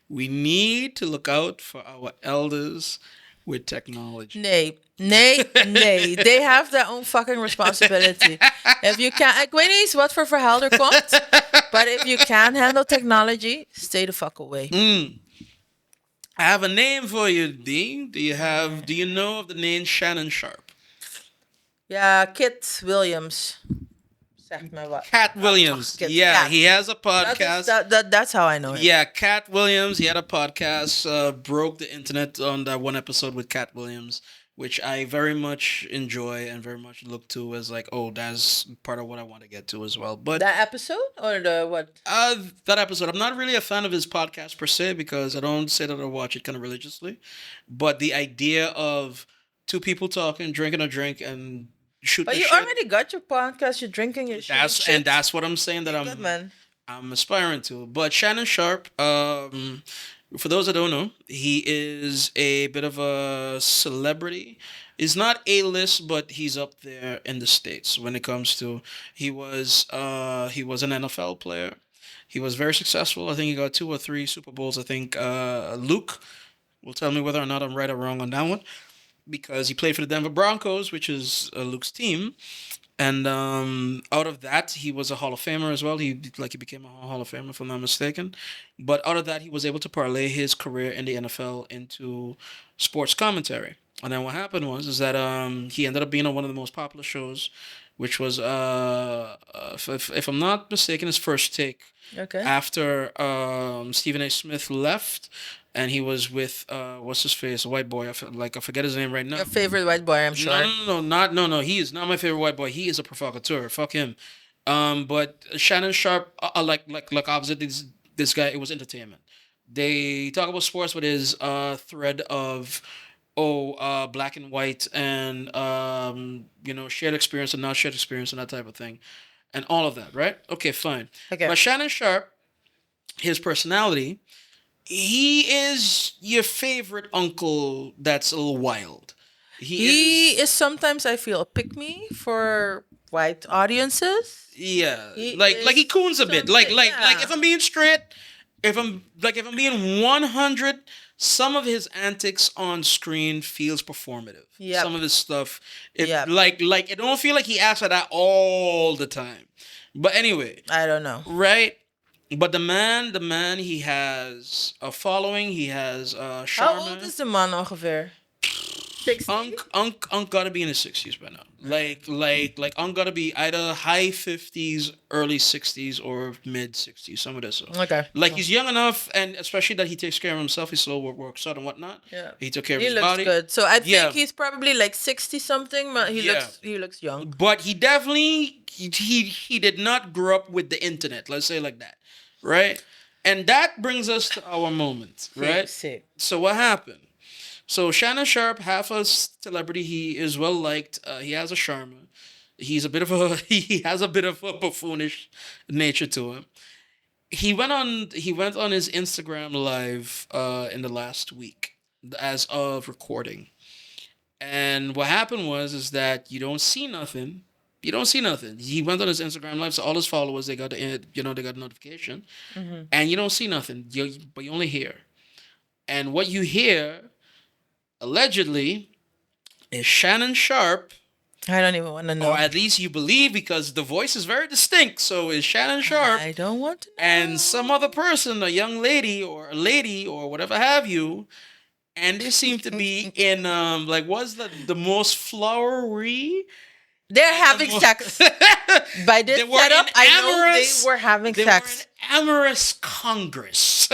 We need to look out for our elders with technology. Nee. They have their own fucking responsibility. If you can't, ik weet niet eens wat voor verhaal er komt, but if you can't handle technology, stay the fuck away. I have a name for you, Dean. Do you know of the name Shannon Sharpe? Ja, Kit Williams. Zeg me wat. Cat Williams. Kit, Yeah, Cat. he has a podcast. That's how I know him. Yeah, Cat Williams. He had a podcast, broke the internet on that one episode with Cat Williams, which I very much enjoy and very much look to as like, oh, that's part of what I want to get to as well. But That episode or the what? that episode, I'm not really a fan of his podcast per se, because I don't say that I watch it kind of religiously. But the idea of two people talking, drinking a drink, and shooting But the you shit, already got your podcast. You're drinking your shit. that's what I'm saying that Good, man. I'm aspiring to. But Shannon Sharpe, for those that don't know, he is a bit of a celebrity. He's not A-list, but he's up there in the States when it comes to. He was an NFL player. He was very successful. I think he got 2 or 3 Super Bowls. I think Luke will tell me whether or not I'm right or wrong on that one, because he played for the Denver Broncos, which is Luke's team. And out of that, he was a Hall of Famer as well. He became a Hall of Famer, if I'm not mistaken. But out of that, he was able to parlay his career in the NFL into sports commentary. And then what happened was that he ended up being on one of the most popular shows, which was, if I'm not mistaken, his First Take. Okay. After Stephen A. Smith left, and he was with what's his face, a white boy. I forget his name right now. Your favorite white boy, I'm sure. No. He is not my favorite white boy. He is a provocateur. Fuck him. But Shannon Sharpe, like opposite this guy, it was entertainment. They talk about sports with his thread of black and white and shared experience and not shared experience and that type of thing, and all of that, right? Okay, fine. Okay. But Shannon Sharpe, his personality, he is your favorite uncle that's a little wild. He is sometimes, I feel, a pick-me for white audiences. Yeah, He he coons a bit. something- Like yeah. if I'm being straight, if I'm being 100, some of his antics on screen feels performative. Yep. Some of his stuff, Yep. like it don't feel like he asks for that all the time. But anyway, I don't know. right? But the man, he has a following. He has How charm. old is the man ongeveer? 60? Unk gotta be in his 60s by now. Like Unk gotta be either high 50s, early 60s, or mid 60s. Some of this. So. Okay. Like he's young enough, and especially that he takes care of himself. He slow works out and whatnot. Yeah. He took care of He his looks body. good. So I think Yeah. he's probably like 60 something, but he Yeah. looks young. But he definitely he did not grow up with the internet. Let's say it like that, right? And that brings us to our moment, right? Sick. So what happened? So Shannon Sharpe, half a celebrity, he is well liked. He has a charm. He's a bit of a he has a bit of a buffoonish nature to him. He went on his Instagram live in the last week as of recording. And what happened was is that you don't see nothing. You don't see nothing. He went on his Instagram live, so all his followers they got they got a notification, and you don't see nothing. But you only hear, and what you hear allegedly is Shannon Sharpe, I don't even want to know. or at least you believe because the voice is very distinct. So it's Shannon Sharpe I don't want to know. and some other person, a young lady or a lady or whatever have you, and they seem to be in like what's the most flowery. They're having sex. By this They were setup, in I know they amorous- were having They sex. were an amorous congress.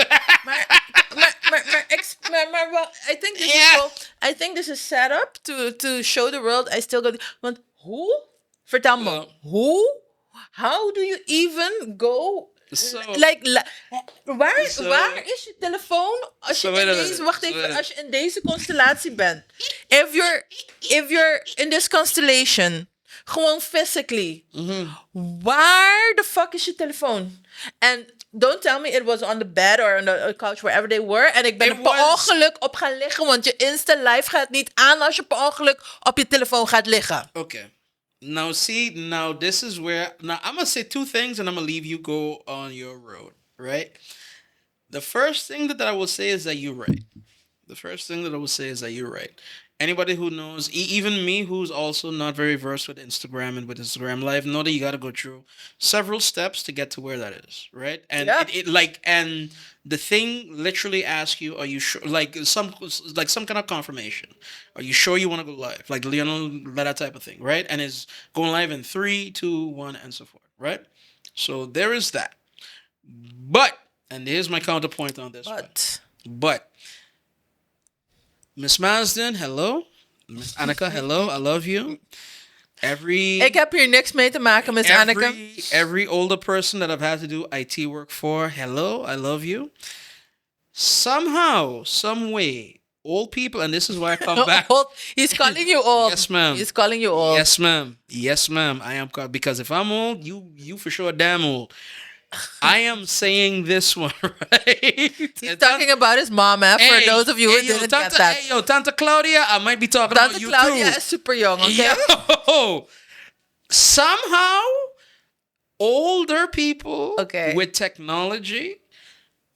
Well, I think this Yeah. is all, I think this is set up to show the world. I still got. Want who? Vertel me. Who? How do you even go? So- Waar So- waar is je telefoon als je So wait in a deze minute. wacht So even wait a- als je in deze constellatie bent? If you're in this constellation, gewoon physically, waar the fuck is je telefoon? And don't tell me it was on the bed or on the couch, wherever they were. En ik ben It er per was- ongeluk op gaan liggen, want je Insta live gaat niet aan als je per ongeluk op je telefoon gaat liggen. Okay. Now this is where I'm gonna say two things and I'm gonna leave you go on your road, right? The first thing that I will say is that you're right. The first thing that I will say is that you're right. Anybody who knows, even me, who's also not very versed with Instagram and with Instagram Live, know that you got to go through several steps to get to where that is, right? And Yeah. and the thing literally asks you, are you sure? Like some kind of confirmation. Are you sure you want to go live? Like that type of thing, right? And it's going live in 3, 2, 1, and so forth, right? So there is that. But and here's my counterpoint on this one. But Miss Marsden, hello. Miss Annika, hello. I love you. Ik heb hier niks mee te maken, Miss Anneke. Every older person that I've had to do IT work for, hello, I love you. Somehow, some way, old people, and this is why I come back. He's calling you old. Yes, ma'am. He's calling you old. Yes, ma'am. Yes, ma'am. I am because if I'm old, you for sure damn old. I am saying this one, right? He's talking about his mom, for those of you who didn't get that. Hey, yo, Tante Claudia, I might be talking Tante about you Claudia too. is super young, okay? Yo, somehow, older people with technology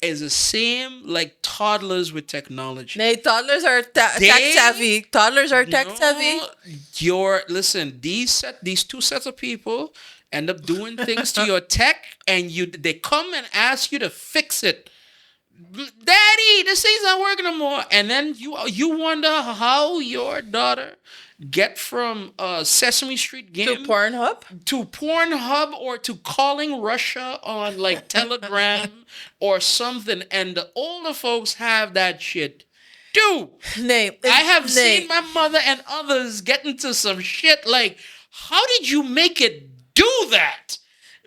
is the same like toddlers with technology. Nee, toddlers are tech savvy. Toddlers are tech savvy. Listen, these two sets of people end up doing things to your tech, and they come and ask you to fix it. Daddy, this thing's not working no more. And then you wonder how your daughter get from Sesame Street game To Pornhub or to calling Russia on like Telegram or something. And the older folks have that shit. Dude, I have seen my mother and others get into some shit like, how did you make it do that?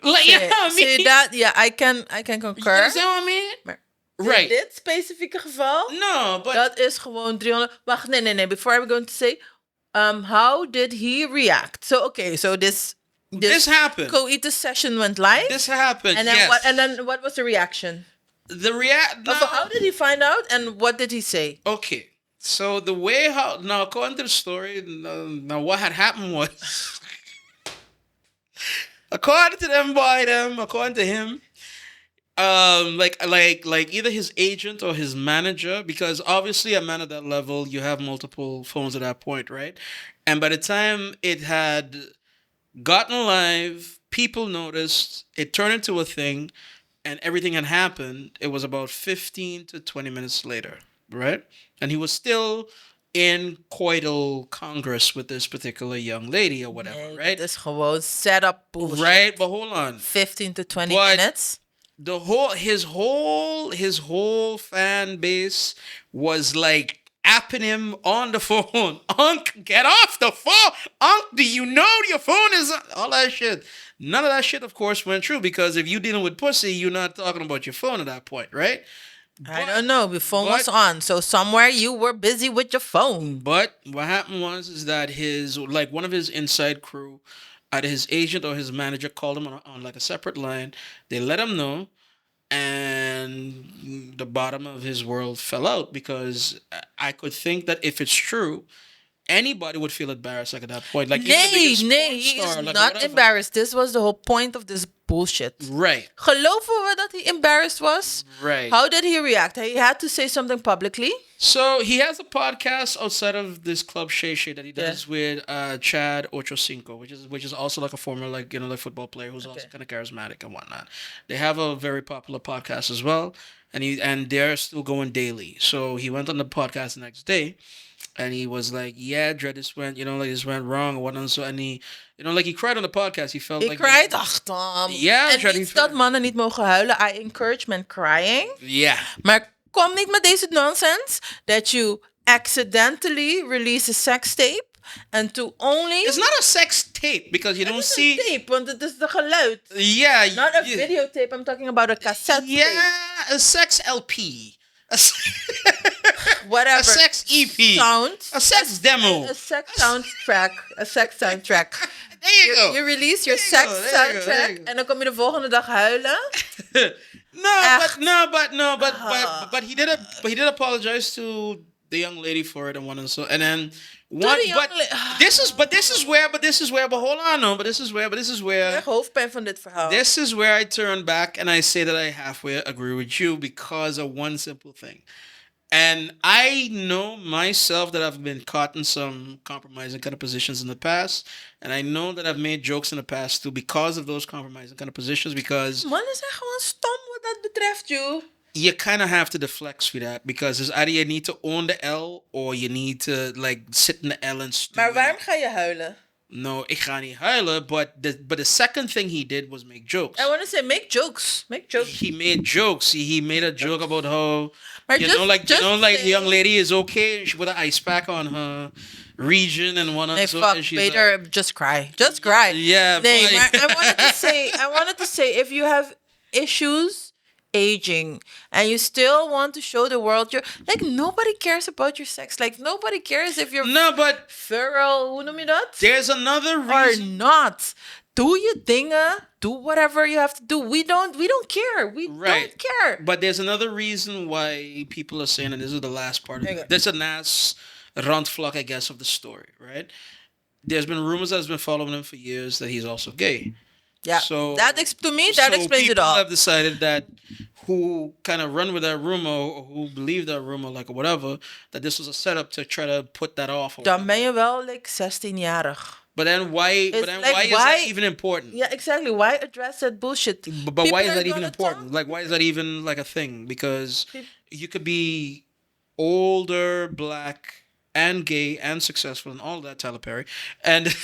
Like, you know what I mean? See that? Yeah, I can concur. You understand what I mean? Maar Right. in dit specifieke geval, No, but dat is gewoon 300. Wacht, nee. Before I'm going to say, how did he react? So okay, so this happened. coitus session went live. This happened. And then yes. then what was the reaction? How did he find out, and what did he say? Okay, so the way now according to the story, now what had happened was, according to according to him, like either his agent or his manager, because obviously a man at that level, you have multiple phones at that point, right? And by the time it had gotten live, people noticed, it turned into a thing, and everything had happened. It was about 15 to 20 minutes later, right? And he was still in coital congress with this particular young lady or whatever, right? This gewoon set up bullshit. Right, but hold on. 15 to 20 minutes. His whole fan base was like apping him on the phone. Unc, get off the phone. Unc, do you know your phone is on? All that shit. None of that shit, of course, went true because if you dealing with pussy, you're not talking about your phone at that point, right? I don't know. Your phone was on, so somewhere you were busy with your phone. But what happened was is that one of his inside crew, either his agent or his manager, called him on like a separate line. They let him know, and the bottom of his world fell out because I could think that if it's true, anybody would feel embarrassed like at that point. Like even the biggest He porn is star, like, not whatever. embarrassed. This was the whole point of this bullshit. Right. Geloven we dat he embarrassed was? Right. How did he react? He had to say something publicly? So he has a podcast outside of this club Shay Shay that he does with Chad Ochocinco, which is also like a former like football player who's also kind of charismatic and whatnot. They have a very popular podcast as well, and they're still going daily. So he went on the podcast the next day, and he was like, "Yeah, Dre, this went wrong or whatnot." So and he, he cried on the podcast. He felt He cried. Ach, Tom. Ja, En Dre, niet dat mannen niet mogen huilen. I encourage men crying. Yeah. Maar kom niet met deze nonsense that you accidentally release a sex tape and to only... It's not a sex tape because you don't see... Een tape, want het is de geluid. Yeah. Not a videotape. I'm talking about a cassette tape. A sex LP. Whatever. A sex EP. Sound. A sex demo. A sex soundtrack. A sex soundtrack. There you go. You release your sex soundtrack en dan kom je de volgende dag huilen. But he did apologize to the young lady for it and one and so and then one this is where Ik heb hoofdpijn van dit verhaal. this is where I turn back and I say that I halfway agree with you because of one simple thing. And I know myself that I've been caught in some compromising kind of positions in the past. And I know that I've made jokes in the past too because of those compromising kind of positions. Because mannen zijn gewoon stom wat dat betreft, joh. You kind of have to deflect with that. Because it's either you need to own the L or you need to like sit in the L and stew. Maar waarom ga je huilen? No, ik ga niet huilen. But the second thing he did was make jokes. I want to say make jokes. Make jokes. He made jokes. He made a joke about how... Maar the young lady is okay. She put an ice pack on her region and one. Nee, fuck. Beter, just cry. Just cry. Yeah. Nee, maar I wanted to say, if you have issues aging and you still want to show the world nobody cares about your sex. Like nobody cares if you're feral. Hoe noem je dat? There's another reason. Or not. Doe je dingen. Do whatever you have to do. We don't care. We don't care. But there's another reason why people are saying, and this is the last part of it. There's a nice randvlak, I guess, of the story, right? There's been rumors that's been following him for years that he's also gay. Yeah. So that explains it all. People have decided that who kind of run with that rumor or who believe that rumor, like or whatever, that this was a setup to try to put that off. Dan ben je wel 16-jarig. But then why? Why is that even important? Yeah, exactly. Why address that bullshit? But why is that even important? Like, why is that even like a thing? Because you could be older, black, and gay, and successful, and all that, Tyler Perry, and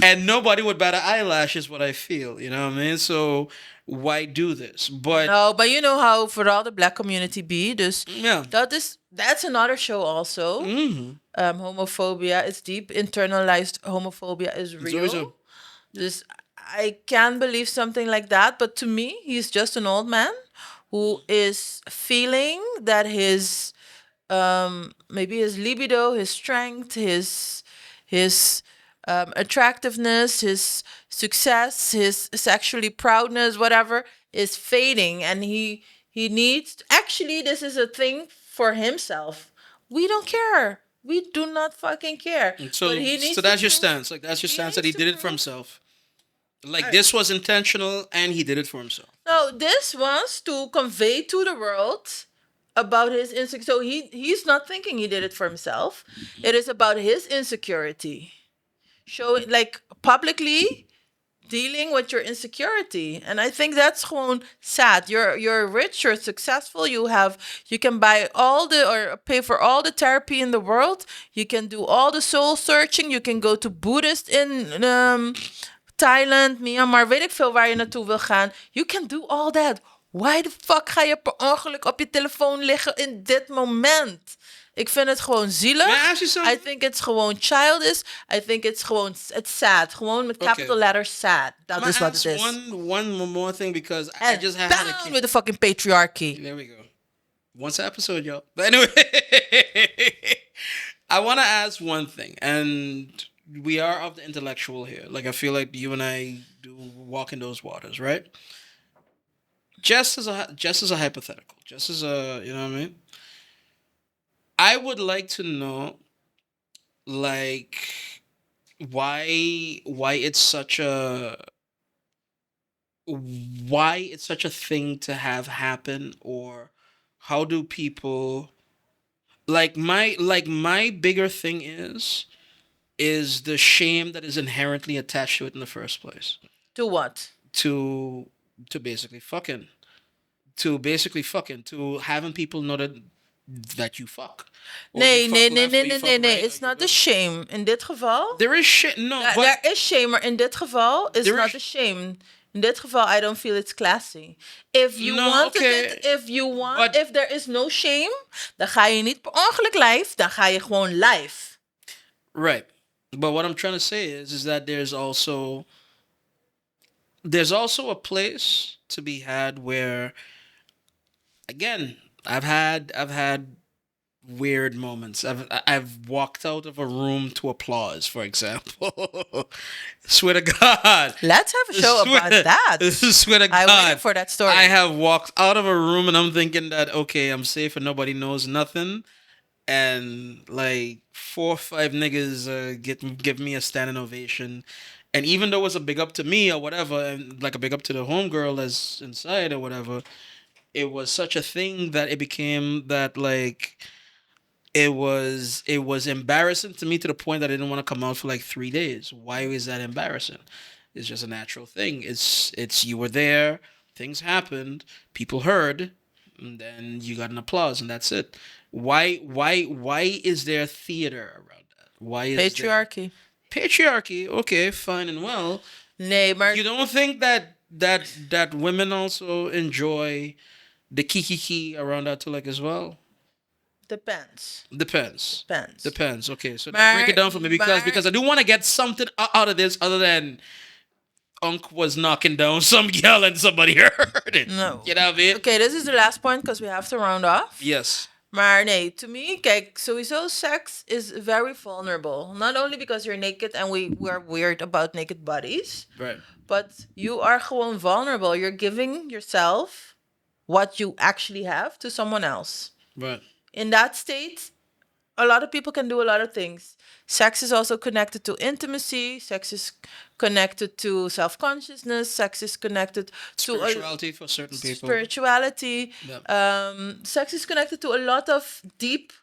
and nobody would bat an eyelash, is what I feel. You know what I mean? So why do this? But no, but you know how for all the black community be. Dus yeah, that's another show also. Mm-hmm. Homophobia is deep. Internalized homophobia is real. Dus I can't believe something like that. But to me, he's just an old man who is feeling that his maybe his libido, his strength, his attractiveness, his success, his sexually proudness, whatever, is fading, and he needs. Actually, this is a thing for himself. We don't care. We do not fucking care. So that's your stance. Like that's your stance that he did it for himself. Like this was intentional, and he did it for himself. No, this was to convey to the world about his insecurity. So he's not thinking he did it for himself. It is about his insecurity. Showing, like, publicly dealing with your insecurity. And I think that's gewoon sad. You're rich, you're successful, you can buy or pay for all the therapy in the world. You can do all the soul searching. You can go to Buddhist in Thailand, Myanmar, weet ik veel waar je naartoe wil gaan. You can do all that. Why the fuck ga je per ongeluk op je telefoon liggen in dit moment? Ik vind het gewoon zielig. May I ask you something? I think it's gewoon childish. I think it's sad. Gewoon met capital letters sad. Dat is wat het is. One more thing because I And just had a down kid. with the fucking patriarchy. There we go. Once an episode, y'all. But anyway, I want to ask one thing, and we are of the intellectual here. Like I feel like you and I do walk in those waters, right? Just as a hypothetical, just as a, you know what I mean? I would like to know, like, why it's such a thing to have happen, or how do people like my bigger thing is the shame that is inherently attached to it in the first place. To what? To basically fucking. To having people know that you fuck. Or Nee. you fuck left or you fuck right, It's or not you a shame. In dit geval... There is shit. No, but There is shame, maar in dit geval is There not is- a shame. In dit geval, I don't feel it's classy. If you No, wanted okay. it, But- if there is no shame, dan ga je niet per ongeluk live, dan ga je gewoon live. right. But what I'm trying to say is that there's also a place to be had where, again, I've had weird moments. I've walked out of a room to applause, for example. Swear to God. Let's have a show about that. Swear to God. I waited for that story. I have walked out of a room and I'm thinking that, okay, I'm safe and nobody knows nothing. And like 4 or 5 niggas give me a standing ovation. And even though it's a big up to me or whatever, and like a big up to the homegirl that's inside or whatever, it was such a thing that it became that like it was embarrassing to me to the point that I didn't want to come out for like 3 days. Why is that embarrassing? It's just a natural thing. It's you were there, things happened, people heard, and then you got an applause and that's it. Why is there theater around that? Why is Patriarchy. Patriarchy, okay, fine and well. Nee, maar... You don't think that women also enjoy the kiki around that too, like as well? Depends. Depends. Okay, so Maar- break it down for me because I do want to get something out of this other than Unc was knocking down some girl and somebody heard it. No. You know what I mean? Okay, this is the last point because we have to round off. Yes. Maar nee, to me, kijk, sowieso sex is very vulnerable. Not only because you're naked and we're weird about naked bodies, Right. but you are gewoon vulnerable. You're giving yourself what you actually have to someone else. Right. In that state, a lot of people can do a lot of things. Sex is also connected to intimacy. Sex is connected to self-consciousness. Sex is connected to Spirituality for certain people. spirituality. Yep. Sex is connected to a lot of deep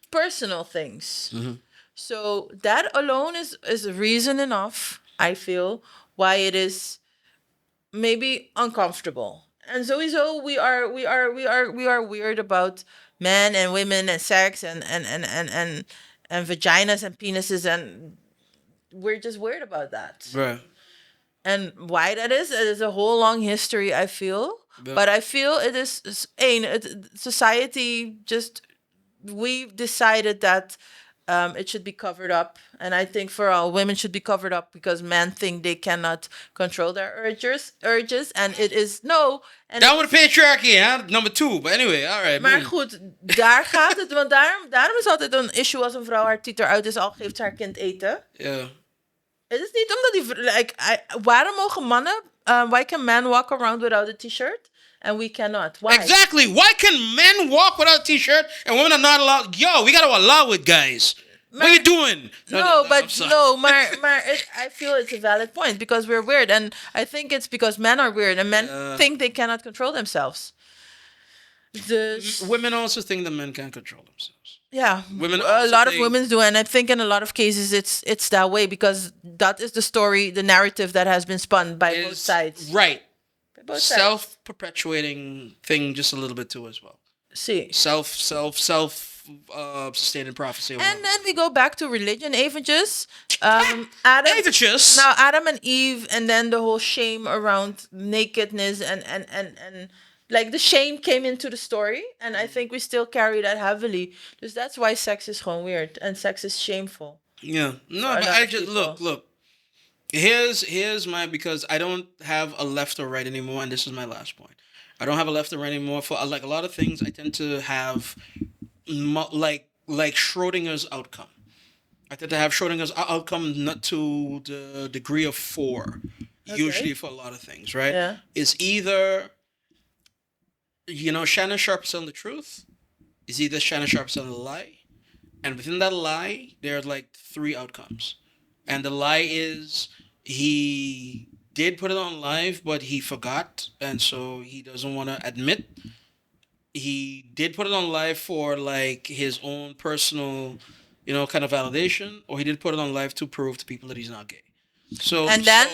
personal things. Mm-hmm. So that alone is reason enough, I feel, why it is maybe uncomfortable. And sowieso we are weird about men and women and sex and vaginas and penises, and we're just weird about that. Right. And why that is, it is a whole long history, I feel. Yeah. But I feel it is society just, we've decided that it should be covered up. And I think for all women should be covered up because men think they cannot control their urges. And it is no. And Down with the patriarchy, huh? Number 2. But anyway, all right. maar boom. goed, daar gaat het. Want daarom is altijd een issue als een vrouw haar titel uit is, al geeft ze haar kind eten. Yeah. Het is niet omdat waarom mogen mannen, why can men walk around without a t-shirt and we cannot? Why? Exactly. Why can men walk without a t-shirt and women are not allowed? Yo, we got to allow it, guys. What are you doing? No, I'm but sorry. no, maar I feel it's a valid point because we're weird, and I think it's because men are weird and men think they cannot control themselves. Dus, Women also think that men can't control themselves. yeah, Women a also lot of think- women do, and I think in a lot of cases it's that way because that is the story, the narrative that has been spun by both Is- sides. Right. By both sides. Self-perpetuating thing just a little bit too as well. See. Self-sustaining prophecy. And then we go back to religion, eventjes. Adam, Eventjes? Now Adam and Eve, and then the whole shame around nakedness and Like the shame came into the story, and I think we still carry that heavily. Dus that's why sex is gewoon weird and sex is shameful. Yeah. No, For a but lot I of just people. look. Here's my, because I don't have a left or right anymore, and this is my last point. I don't have a left or right anymore for like a lot of things. I tend to have like Schrodinger's outcome. I tend to have Schrodinger's outcome not to the degree of 4, usually for a lot of things, right? Yeah. It's either, Shannon Sharpe is telling the truth. It's either Shannon Sharpe is telling a lie, and within that lie, there are like 3 outcomes. And the lie is he did put it on live, but he forgot, and so he doesn't want to admit. He did put it on live for like his own personal, kind of validation, or he did put it on live to prove to people that he's not gay. So And then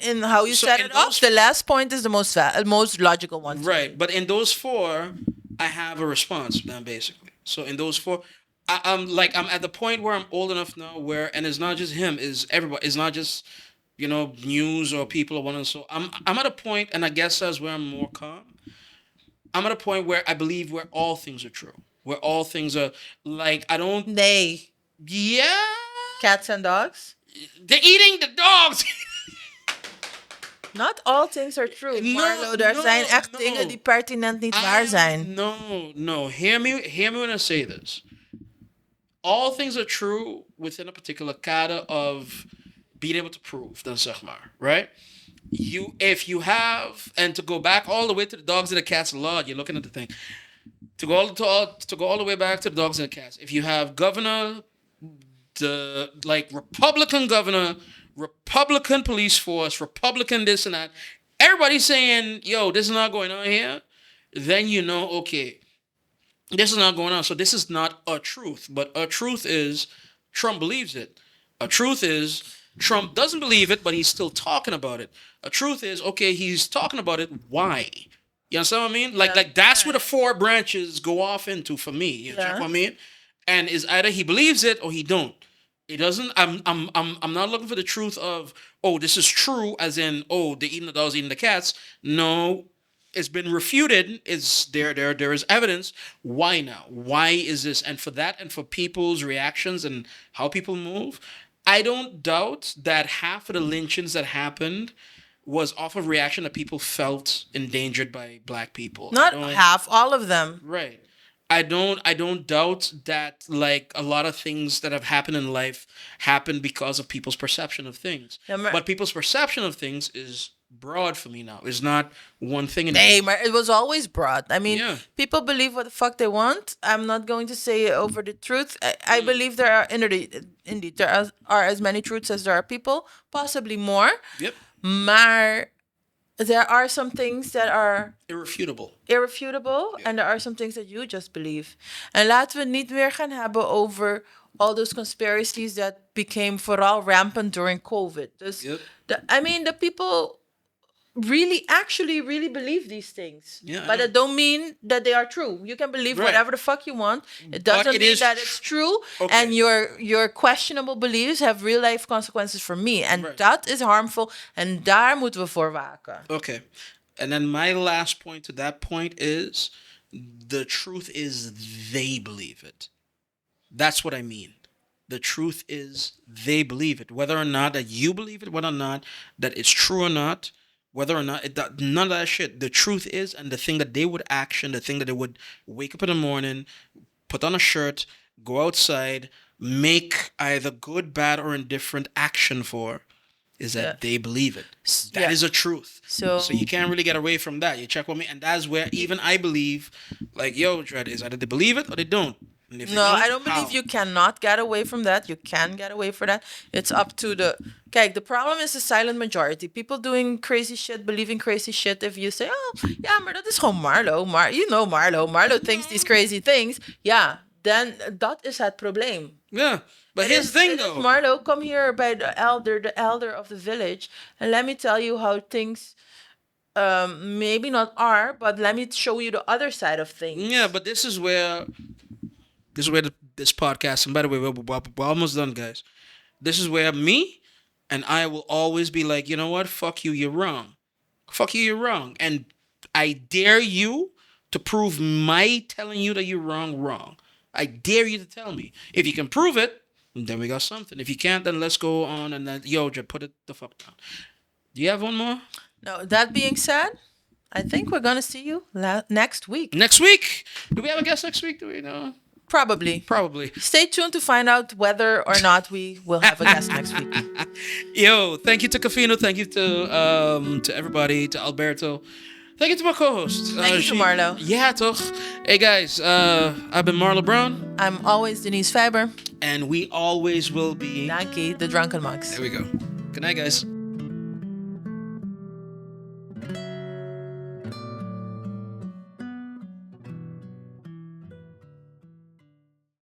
in how you so set in it up, those- the last point is the most logical one. to right, me. but in those 4, I have a response then basically. So in those 4, I'm at the point where I'm old enough now where, and it's not just him, is everybody. It's not just news or people or one. So I'm at a point, and I guess that's where I'm more calm. I'm at a point where I believe where all things are true, where all things are like I don't. Nay, Yeah, cats and dogs. they're eating the dogs. Not all things are true, Marlo. Er zijn echt dingen die pertinent niet waar zijn. No. Hear me when I say this. All things are true within a particular cadre of being able to prove, dan zeg maar, right? If you have, and to go back all the way to the dogs and the cats law, you're looking at the thing. To go all the way back to the dogs and the cats. If you have Republican governor, Republican police force, Republican this and that, everybody's saying, yo, this is not going on here, then okay, this is not going on. So this is not a truth. But a truth is Trump believes it. A truth is Trump doesn't believe it, but he's still talking about it. A truth is, okay, he's talking about it. Why? You understand what I mean? Like that's where the 4 branches go off into for me. You know what I mean? And is either he believes it or he don't. It doesn't. I'm not looking for the truth of, oh, this is true, as in, oh, they're eating the dogs, eating the cats. No, it's been refuted. It's there is evidence. Why now? Why is this? And for that, and for people's reactions and how people move, I don't doubt that half of the lynchings that happened was off of reaction that people felt endangered by black people. Not half, all of them. Right. I don't doubt that like a lot of things that have happened in life happen because of people's perception of things. But people's perception of things is broad for me now. It's not one thing anymore. Hey, maar it was always broad. I mean, people believe what the fuck they want. I'm not going to say over the truth. I believe there are indeed there are as many truths as there are people, possibly more. Yep. Maar there are some things that are irrefutable, and there are some things that you just believe. En laten we niet meer gaan hebben over all those conspiracies that became vooral rampant during COVID. Dus the people really believe these things. Yeah, but that don't mean that they are true. You can believe whatever the fuck you want. It doesn't mean that it's true. Okay. And your questionable beliefs have real life consequences for me. And that is harmful. En daar moeten we voor waken. Okay. And then my last point to that point is the truth is they believe it. That's what I mean. The truth is they believe it. Whether or not that you believe it, whether or not that it's true or not, whether or not none of that shit. The truth is, and the thing that they would action, the thing that they would wake up in the morning, put on a shirt, go outside, make either good, bad, or indifferent action for, is that they believe it. That is a truth. So you can't really get away from that. You check with me, and that's where even I believe, like, yo, Dread, is either they believe it or they don't. No, I don't believe you cannot get away from that. You can get away from that. It's up to the... Kijk, the problem is the silent majority. People doing crazy shit, believing crazy shit. If you say, oh, yeah, maar dat is gewoon Marlo. You know Marlo. Marlo thinks these crazy things. Yeah, then that is het probleem. Yeah, but here's the thing, though. Marlo, come here by the elder of the village, and let me tell you how things... maybe not are, but let me show you the other side of things. Yeah, but this is where this podcast, and by the way, we're almost done, guys. This is where me and I will always be like, you know what? Fuck you, you're wrong. Fuck you, you're wrong. And I dare you to prove my telling you that you're wrong. I dare you to tell me. If you can prove it, then we got something. If you can't, then let's go on and then, yo, just put it the fuck down. Do you have one more? No, that being said, I think we're going to see you next week. Next week? Do we have a guest next week? Do we know? Probably. Stay tuned to find out whether or not we will have a guest next week. Yo, thank you to Kafino. Thank you to everybody, to Alberto. Thank you to my co-host. Thank you to Marlo. Yeah, toch? Hey guys, I've been Marlo Brown. I'm always Denise Faber. And we always will be... Danke, the Drunken Monks. There we go. Good night, guys.